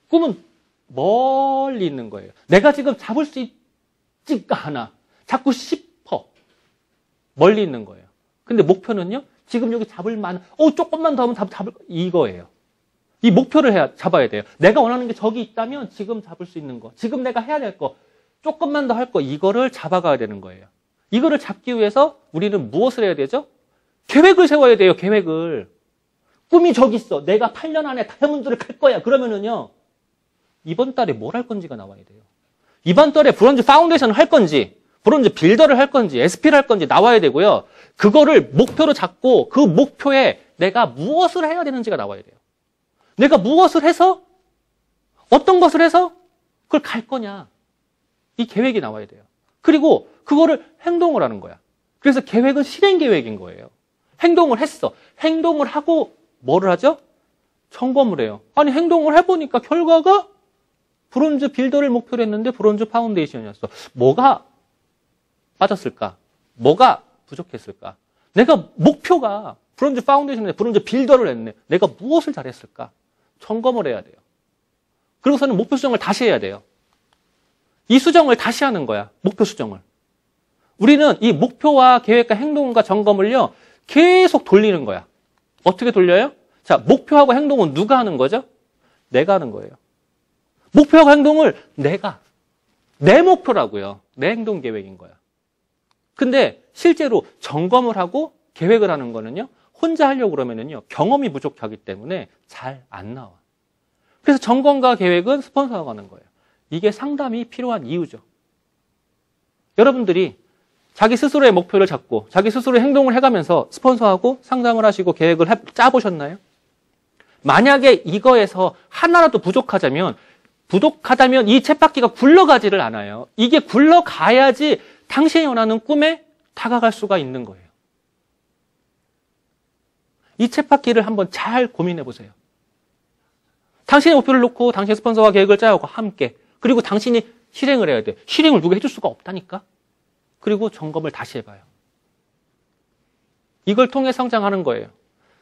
S1: 꿈은 멀리 있는 거예요. 내가 지금 잡을 수 있지가 않아. 잡고 싶어. 멀리 있는 거예요. 근데 목표는요, 지금 여기 잡을 만한, 조금만 더 하면 잡을, 이거예요. 이 목표를 잡아야 돼요. 내가 원하는 게 저기 있다면 지금 잡을 수 있는 거, 지금 내가 해야 될 거, 조금만 더 할 거, 이거를 잡아가야 되는 거예요. 이거를 잡기 위해서 우리는 무엇을 해야 되죠? 계획을 세워야 돼요, 계획을. 꿈이 저기 있어. 내가 8년 안에 다이아몬드를 갈 거야. 그러면은요, 이번 달에 뭘 할 건지가 나와야 돼요. 이번 달에 브론즈 파운데이션을 할 건지, 브론즈 빌더를 할 건지, SP를 할 건지 나와야 되고요. 그거를 목표로 잡고 그 목표에 내가 무엇을 해야 되는지가 나와야 돼요. 내가 무엇을 해서, 어떤 것을 해서 그걸 갈 거냐. 이 계획이 나와야 돼요. 그리고 그거를 행동을 하는 거야. 그래서 계획은 실행 계획인 거예요. 행동을 했어. 행동을 하고 뭐를 하죠? 점검을 해요. 아니, 행동을 해보니까 결과가 브론즈 빌더를 목표로 했는데 브론즈 파운데이션이었어. 뭐가 빠졌을까? 뭐가 부족했을까? 내가 목표가 브론즈 파운데이션인데 브론즈 빌더를 했네. 내가 무엇을 잘했을까? 점검을 해야 돼요. 그리고서는 목표 수정을 다시 해야 돼요. 이 수정을 다시 하는 거야. 목표 수정을. 우리는 이 목표와 계획과 행동과 점검을요, 계속 돌리는 거야. 어떻게 돌려요? 자, 목표하고 행동은 누가 하는 거죠? 내가 하는 거예요. 목표하고 행동을 내 목표라고요. 내 행동 계획인 거야. 근데 실제로 점검을 하고 계획을 하는 거는요, 혼자 하려고 그러면은요, 경험이 부족하기 때문에 잘 안 나와. 그래서 점검과 계획은 스폰서가 하는 거예요. 이게 상담이 필요한 이유죠. 여러분들이 자기 스스로의 목표를 잡고 자기 스스로의 행동을 해가면서 스폰서하고 상담을 하시고 계획을 짜보셨나요? 만약에 이거에서 하나라도 부족하다면 이 쳇바퀴가 굴러가지를 않아요. 이게 굴러가야지 당신이 원하는 꿈에 다가갈 수가 있는 거예요. 이 쳇바퀴를 한번 잘 고민해 보세요. 당신의 목표를 놓고 당신의 스폰서와 계획을 짜고 함께, 그리고 당신이 실행을 해야 돼. 실행을 누가 해줄 수가 없다니까. 그리고 점검을 다시 해봐요. 이걸 통해 성장하는 거예요.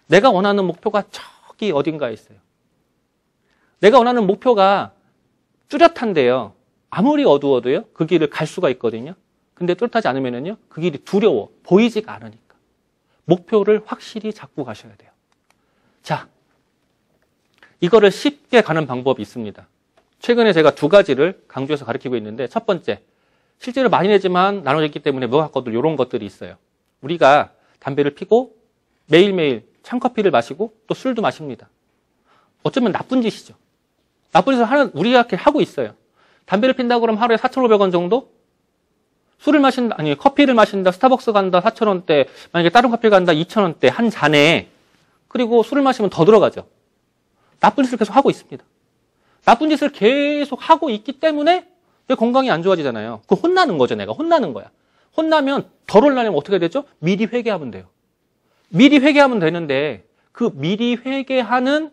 S1: 내가 원하는 목표가 저기 어딘가에 있어요. 내가 원하는 목표가 뚜렷한데요. 아무리 어두워도요, 그 길을 갈 수가 있거든요. 근데 뚜렷하지 않으면요, 그 길이 두려워. 보이지가 않으니까. 목표를 확실히 잡고 가셔야 돼요. 자, 이거를 쉽게 가는 방법이 있습니다. 최근에 제가 두 가지를 강조해서 가르치고 있는데, 첫 번째, 실제로 많이 내지만 나눠져 있기 때문에 무화과들 이런 것들이 있어요. 우리가 담배를 피고 매일매일 찬커피를 마시고 또 술도 마십니다. 어쩌면 나쁜 짓이죠. 나쁜 짓을 우리가 이렇게 하고 있어요. 담배를 핀다고 그러면 하루에 4,500원 정도? 술을 마신다, 아니, 커피를 마신다, 스타벅스 간다, 4,000원대, 만약에 다른 커피 간다, 2,000원대, 한 잔에, 그리고 술을 마시면 더 들어가죠. 나쁜 짓을 계속 하고 있습니다. 나쁜 짓을 계속 하고 있기 때문에 내 건강이 안 좋아지잖아요. 그 혼나는 거죠, 내가. 혼나는 거야. 혼나면 덜 혼나려면 어떻게 되죠? 미리 회개하면 돼요. 미리 회개하면 되는데, 그 미리 회개하는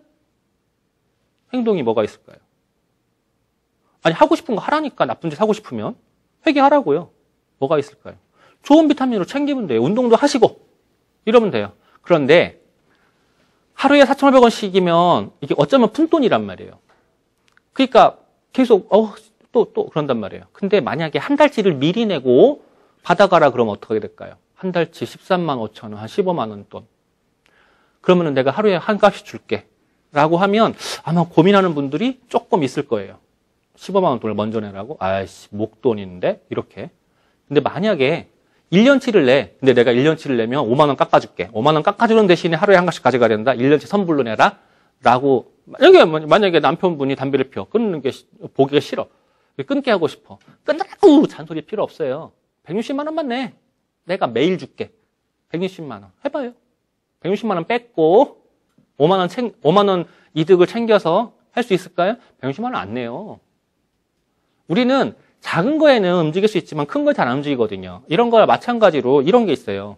S1: 행동이 뭐가 있을까요? 아니, 하고 싶은 거 하라니까, 나쁜 짓 하고 싶으면. 회개하라고요. 뭐가 있을까요? 좋은 비타민으로 챙기면 돼요. 운동도 하시고 이러면 돼요. 그런데 하루에 4,500원씩이면 이게 어쩌면 푼돈이란 말이에요. 그러니까 계속 또 그런단 말이에요. 근데 만약에 한 달치를 미리 내고 받아가라 그러면 어떻게 될까요? 한 달치 13만 5천 원, 한 15만 원 돈. 그러면은 내가 하루에 한 값씩 줄게 라고 하면 아마 고민하는 분들이 조금 있을 거예요. 15만 원 돈을 먼저 내라고? 아이씨, 목돈인데? 이렇게. 근데 만약에 1년치를 내. 근데 내가 1년치를 내면 5만 원 깎아줄게. 5만 원 깎아주는 대신에 하루에 한 가지씩 가져가야 된다. 1년치 선불로 내라. 라고. 만약에 남편분이 담배를 피워. 끊는 게, 보기가 싫어. 끊게 하고 싶어. 끊으라고! 잔소리 필요 없어요. 160만 원만 내. 내가 매일 줄게. 160만 원. 해봐요. 160만 원 뺏고 5만 원 이득을 챙겨서 할 수 있을까요? 160만 원 안 내요. 우리는 작은 거에는 움직일 수 있지만 큰 거 잘 안 움직이거든요. 이런 거와 마찬가지로 이런 게 있어요.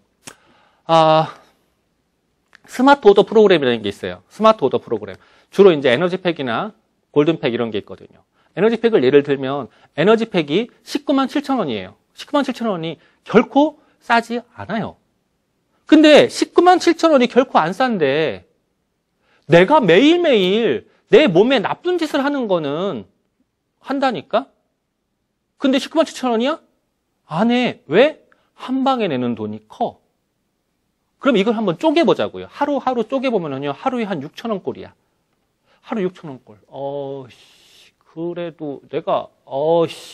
S1: 스마트 오더 프로그램이라는 게 있어요. 스마트 오더 프로그램. 주로 이제 에너지팩이나 골든팩 이런 게 있거든요. 에너지팩을 예를 들면 에너지팩이 19만 7천 원이에요. 19만 7천 원이 결코 싸지 않아요. 근데 19만 7천 원이 결코 안 싼데 내가 매일매일 내 몸에 나쁜 짓을 하는 거는 한다니까? 근데 19만 7천 원이야? 안 해. 왜? 한 방에 내는 돈이 커. 그럼 이걸 한번 쪼개보자고요. 하루 쪼개보면요. 하루에 한 6천 원 꼴이야. 하루 6천 원 꼴. 그래도 내가,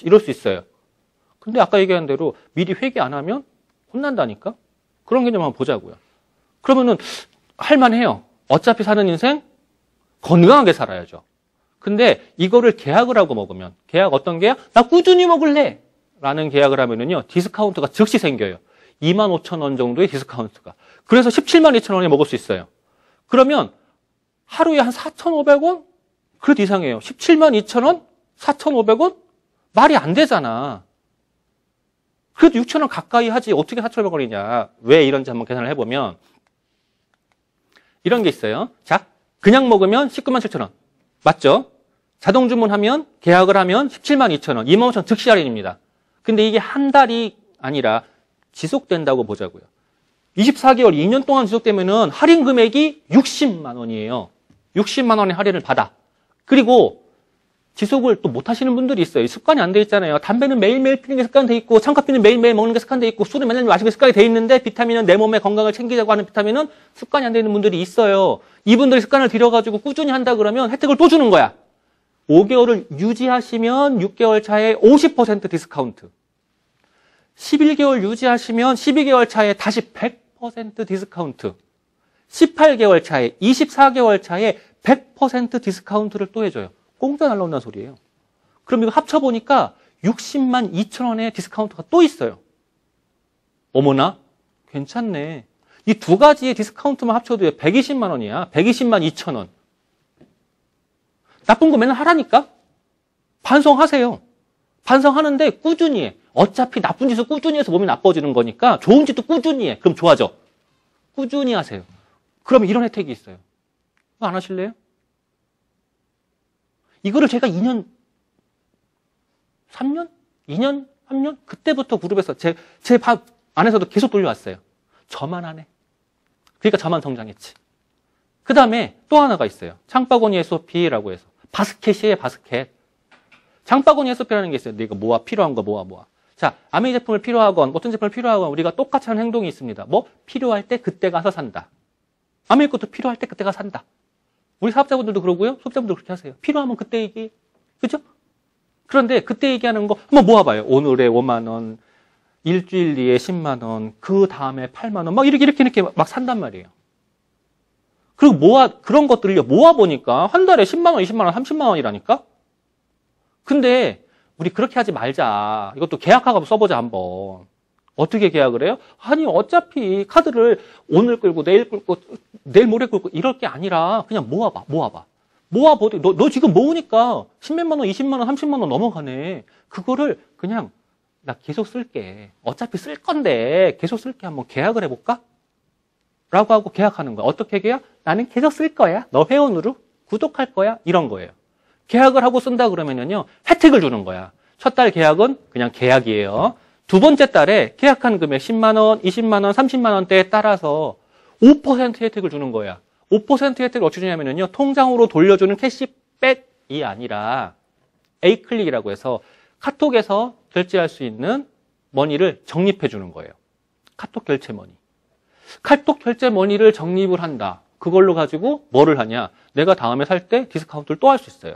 S1: 이럴 수 있어요. 근데 아까 얘기한 대로 미리 회개 안 하면 혼난다니까? 그런 개념 한번 보자고요. 그러면은 할만해요. 어차피 사는 인생 건강하게 살아야죠. 근데 이거를 계약을 하고 먹으면, 계약 어떤 계약? 나 꾸준히 먹을래! 라는 계약을 하면은요, 디스카운트가 즉시 생겨요. 2만 5천 원 정도의 디스카운트가. 그래서 17만 2천 원에 먹을 수 있어요. 그러면 하루에 한 4,500원? 그래도 이상해요. 17만 2천 원? 4,500원? 말이 안 되잖아. 그래도 6천 원 가까이 하지. 어떻게 4,500원이냐. 왜 이런지 한번 계산을 해보면, 이런 게 있어요. 자, 그냥 먹으면 19만 7천 원. 맞죠? 자동 주문하면, 계약을 하면 17만 2천 원, 2만 5천 원 즉시 할인입니다. 근데 이게 한 달이 아니라 지속된다고 보자고요. 24개월, 2년 동안 지속되면은 할인 금액이 60만 원이에요. 60만 원의 할인을 받아. 그리고 지속을 또 못 하시는 분들이 있어요. 습관이 안 돼 있잖아요. 담배는 매일매일 피는 게 습관돼 있고, 찬커피는 매일매일 먹는 게 습관돼 있고, 술은 맨날 마시는 게 습관이 돼 있는데, 비타민은 내 몸의 건강을 챙기자고 하는 비타민은 습관이 안 돼 있는 분들이 있어요. 이분들이 습관을 들여가지고 꾸준히 한다 그러면 혜택을 또 주는 거야. 5개월을 유지하시면 6개월 차에 50% 디스카운트. 11개월 유지하시면 12개월 차에 다시 100% 디스카운트. 18개월 차에, 24개월 차에 100% 디스카운트를 또 해줘요. 공짜 날라온다는 소리예요. 그럼 이거 합쳐보니까 60만 2천 원의 디스카운트가 또 있어요. 어머나, 괜찮네. 이 두 가지의 디스카운트만 합쳐도 120만 원이야. 120만 2천 원. 나쁜 거 맨날 하라니까? 반성하세요. 반성하는데 꾸준히 해. 어차피 나쁜 짓을 꾸준히 해서 몸이 나빠지는 거니까 좋은 짓도 꾸준히 해. 그럼 좋아져. 꾸준히 하세요. 그러면 이런 혜택이 있어요. 안 하실래요? 이거를 제가 2년, 3년? 2년? 3년? 그때부터 그룹에서 제 밥 안에서도 계속 돌려왔어요. 저만 안 해. 그러니까 저만 성장했지. 그 다음에 또 하나가 있어요. 장바구니 SOP라고 해서. 바스켓이에요, 바스켓. 장바구니 SOP라는 게 있어요. 내가 뭐가 필요한 거 모아. 자, 아메이 제품을 필요하건 어떤 제품을 필요하건 우리가 똑같이 하는 행동이 있습니다. 뭐? 필요할 때 그때 가서 산다. 남의 것도 필요할 때 그때가 산다. 우리 사업자분들도 그러고요. 소비자분들도 그렇게 하세요. 필요하면 그때 얘기. 그죠? 그런데 그때 얘기하는 거 한번 모아봐요. 오늘에 5만 원, 일주일 뒤에 10만 원, 그 다음에 8만 원, 막 이렇게 막 산단 말이에요. 그리고 그런 것들을 모아보니까 한 달에 10만 원, 20만 원, 30만 원이라니까? 근데 우리 그렇게 하지 말자. 이것도 계약하고 써보자, 한번. 어떻게 계약을 해요? 아니, 어차피 카드를 오늘 끌고, 내일 끌고, 내일 모레 끌고, 이럴 게 아니라 그냥 모아봐. 모아보되, 너 지금 모으니까 10몇만 원, 20만 원, 30만 원 넘어가네. 그거를 그냥 나 계속 쓸게. 어차피 쓸 건데 계속 쓸게. 한번 계약을 해볼까? 라고 하고 계약하는 거야. 어떻게 계약? 나는 계속 쓸 거야. 너 회원으로 구독할 거야. 이런 거예요. 계약을 하고 쓴다 그러면요, 혜택을 주는 거야. 첫 달 계약은 그냥 계약이에요. 두 번째 달에 계약한 금액 10만 원, 20만 원, 30만 원대에 따라서 5% 혜택을 주는 거야. 5% 혜택을 어떻게 주냐면요, 통장으로 돌려주는 캐시백이 아니라 A클릭이라고 해서 카톡에서 결제할 수 있는 머니를 적립해 주는 거예요. 카톡 결제 머니. 카톡 결제 머니를 적립을 한다. 그걸로 가지고 뭐를 하냐? 내가 다음에 살 때 디스카운트를 또 할 수 있어요.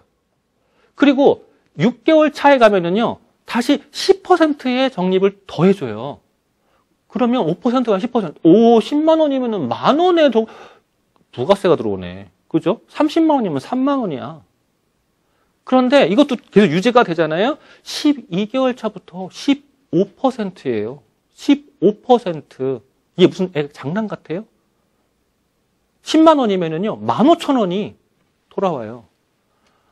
S1: 그리고 6개월 차에 가면은요, 다시 10%의 적립을 더 해줘요. 그러면 5%가 10%. 오, 10만 원이면은 만 원에 부가세가 들어오네. 그죠? 30만 원이면 3만 원이야. 그런데 이것도 계속 유지가 되잖아요. 12개월 차부터 15%예요. 15%. 이게 무슨 장난 같아요? 10만 원이면은요, 15,000원이 돌아와요.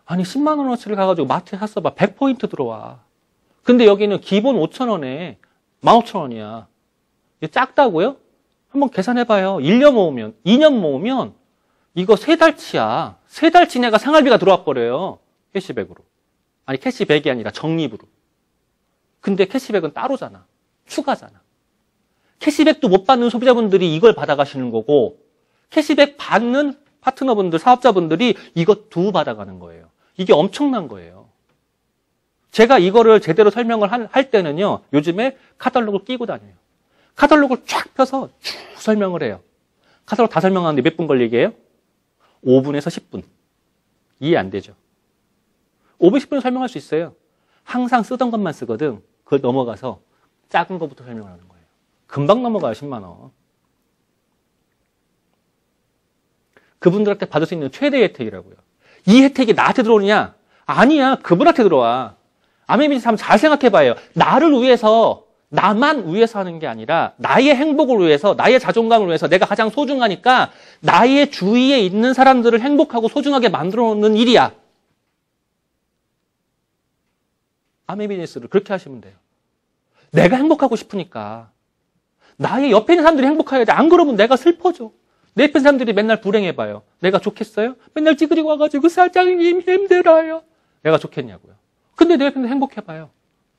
S1: 아니, 10만 원어치를 가가지고 마트에 샀어봐. 100포인트 들어와. 근데 여기는 기본 5,000원에 15,000원이야. 이게 작다고요? 한번 계산해봐요. 1년 모으면, 2년 모으면 이거 3달치야. 3달치 내가 생활비가 들어와 버려요. 캐시백으로. 아니, 캐시백이 아니라 적립으로. 근데 캐시백은 따로잖아. 추가잖아. 캐시백도 못 받는 소비자분들이 이걸 받아가시는 거고, 캐시백 받는 파트너분들, 사업자분들이 이것 받아가는 거예요. 이게 엄청난 거예요. 제가 이거를 제대로 설명을 할 때는요, 요즘에 카탈로그를 끼고 다녀요. 카탈로그를 쫙 펴서 쭉 설명을 해요. 카탈로그 다 설명하는데 몇 분 걸리게요? 5분에서 10분. 이해 안 되죠? 5분, 10분 설명할 수 있어요. 항상 쓰던 것만 쓰거든. 그걸 넘어가서 작은 것부터 설명을 하는 거예요. 금방 넘어가요, 10만 원. 그분들한테 받을 수 있는 최대 혜택이라고요. 이 혜택이 나한테 들어오느냐? 아니야, 그분한테 들어와. 아메비즈니스 한번 잘 생각해봐요. 나를 위해서, 나만 위해서 하는 게 아니라 나의 행복을 위해서, 나의 자존감을 위해서 내가 가장 소중하니까 나의 주위에 있는 사람들을 행복하고 소중하게 만들어 놓는 일이야. 아메비즈니스를 그렇게 하시면 돼요. 내가 행복하고 싶으니까. 나의 옆에 있는 사람들이 행복해야지. 안 그러면 내가 슬퍼져. 내 옆에 사람들이 맨날 불행해봐요. 내가 좋겠어요? 맨날 찌그리고 와가지고 사장님 힘들어요. 내가 좋겠냐고요. 근데 내 옆에 행복해봐요.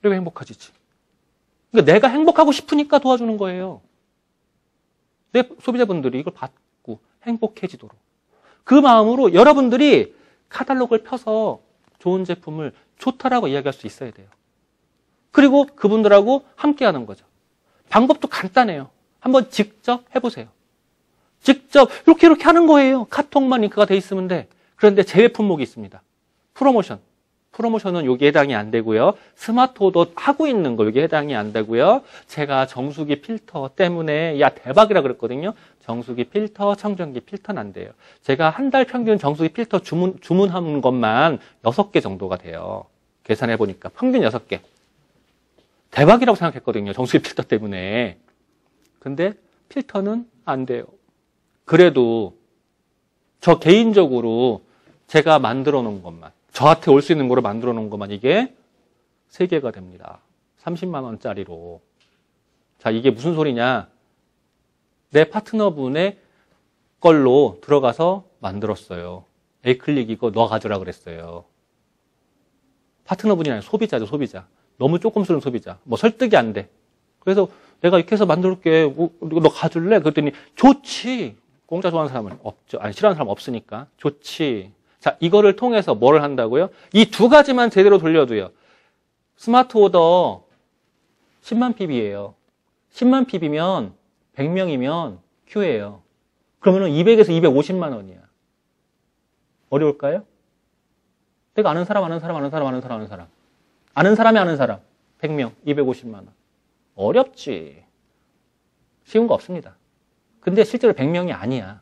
S1: 내가 행복하지지. 그러니까 내가 행복하고 싶으니까 도와주는 거예요. 내 소비자분들이 이걸 받고 행복해지도록. 그 마음으로 여러분들이 카탈로그를 펴서 좋은 제품을 좋다라고 이야기할 수 있어야 돼요. 그리고 그분들하고 함께 하는 거죠. 방법도 간단해요. 한번 직접 해보세요. 직접 이렇게 하는 거예요. 카톡만 링크가 돼 있으면 돼. 그런데 제외 품목이 있습니다. 프로모션은 여기에 해당이 안 되고요. 스마트 오더 하고 있는 거 여기에 해당이 안 되고요. 제가 정수기 필터 때문에 야 대박이라 그랬거든요. 정수기 필터, 청정기 필터는 안 돼요. 제가 한 달 평균 정수기 필터 주문하는 것만 6개 정도가 돼요. 계산해 보니까 평균 6개. 대박이라고 생각했거든요. 정수기 필터 때문에. 근데 필터는 안 돼요. 그래도 저 개인적으로 제가 만들어 놓은 것만, 저한테 올 수 있는 거로 만들어 놓은 것만 이게 3개가 됩니다. 30만 원짜리로. 자, 이게 무슨 소리냐? 내 파트너분의 걸로 들어가서 만들었어요. A클릭 이거 너 가져라 그랬어요. 파트너분이 아니라 소비자죠, 소비자. 너무 조금 쓰는 소비자. 뭐 설득이 안 돼. 그래서 내가 이렇게 해서 만들게. 너 가줄래? 그랬더니 좋지. 공짜 좋아하는 사람은 없죠. 아니, 싫어하는 사람 없으니까. 좋지. 자, 이거를 통해서 뭘 한다고요? 이 2가지만 제대로 돌려도요. 스마트 오더 10만 PB예요. 10만 PB면 100명이면 Q예요. 그러면은 200에서 250만 원이야. 어려울까요? 내가 아는 사람이 아는 사람 100명, 250만 원. 어렵지. 쉬운 거 없습니다. 근데 실제로 100명이 아니야.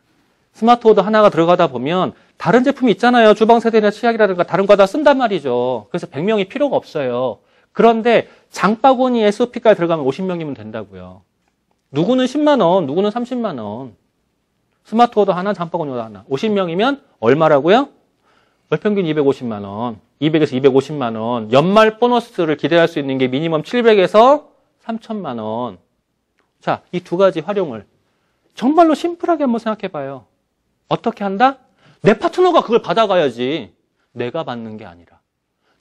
S1: 스마트워드 하나가 들어가다 보면 다른 제품이 있잖아요. 주방세제나 치약이라든가 다른 거 다 쓴단 말이죠. 그래서 100명이 필요가 없어요. 그런데 장바구니 SOP까지 들어가면 50명이면 된다고요. 누구는 10만 원, 누구는 30만 원. 스마트워드 하나, 장바구니 하나. 50명이면 얼마라고요? 월평균 250만 원. 200에서 250만 원. 연말 보너스를 기대할 수 있는 게 미니멈 700에서 3천만 원. 자, 이 두 가지 활용을 정말로 심플하게 한번 생각해 봐요. 어떻게 한다? 내 파트너가 그걸 받아가야지. 내가 받는 게 아니라.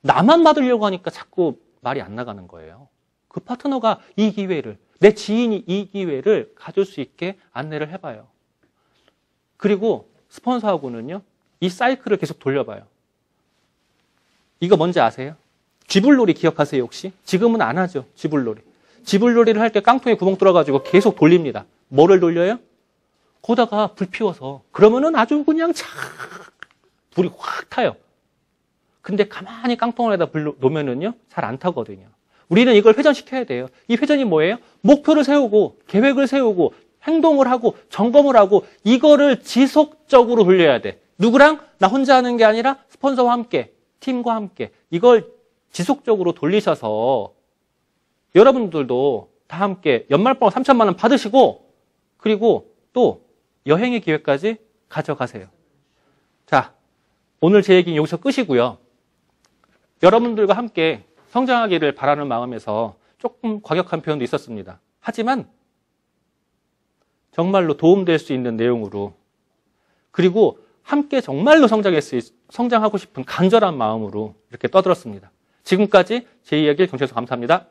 S1: 나만 받으려고 하니까 자꾸 말이 안 나가는 거예요. 그 파트너가 이 기회를, 내 지인이 이 기회를 가질 수 있게 안내를 해봐요. 그리고 스폰서하고는요, 이 사이클을 계속 돌려봐요. 이거 뭔지 아세요? 쥐불놀이 기억하세요, 혹시? 지금은 안 하죠, 쥐불놀이. 쥐불놀이를 할 때 깡통에 구멍 뚫어가지고 계속 돌립니다. 뭐를 돌려요? 거다가 불 피워서. 그러면은 아주 그냥 착 불이 확 타요. 근데 가만히 깡통에다 불 놓으면은요, 잘 안 타거든요. 우리는 이걸 회전시켜야 돼요. 이 회전이 뭐예요? 목표를 세우고, 계획을 세우고, 행동을 하고, 점검을 하고, 이거를 지속적으로 돌려야 돼. 누구랑? 나 혼자 하는 게 아니라 스폰서와 함께, 팀과 함께. 이걸 지속적으로 돌리셔서 여러분들도 다 함께 연말보너스 3천만 원 받으시고, 그리고 또 여행의 기회까지 가져가세요. 자, 오늘 제 얘기는 여기서 끝이고요. 여러분들과 함께 성장하기를 바라는 마음에서 조금 과격한 표현도 있었습니다. 하지만 정말로 도움될 수 있는 내용으로, 그리고 함께 정말로 성장하고 싶은 간절한 마음으로 이렇게 떠들었습니다. 지금까지 제 이야기를 경청해주셔서 감사합니다.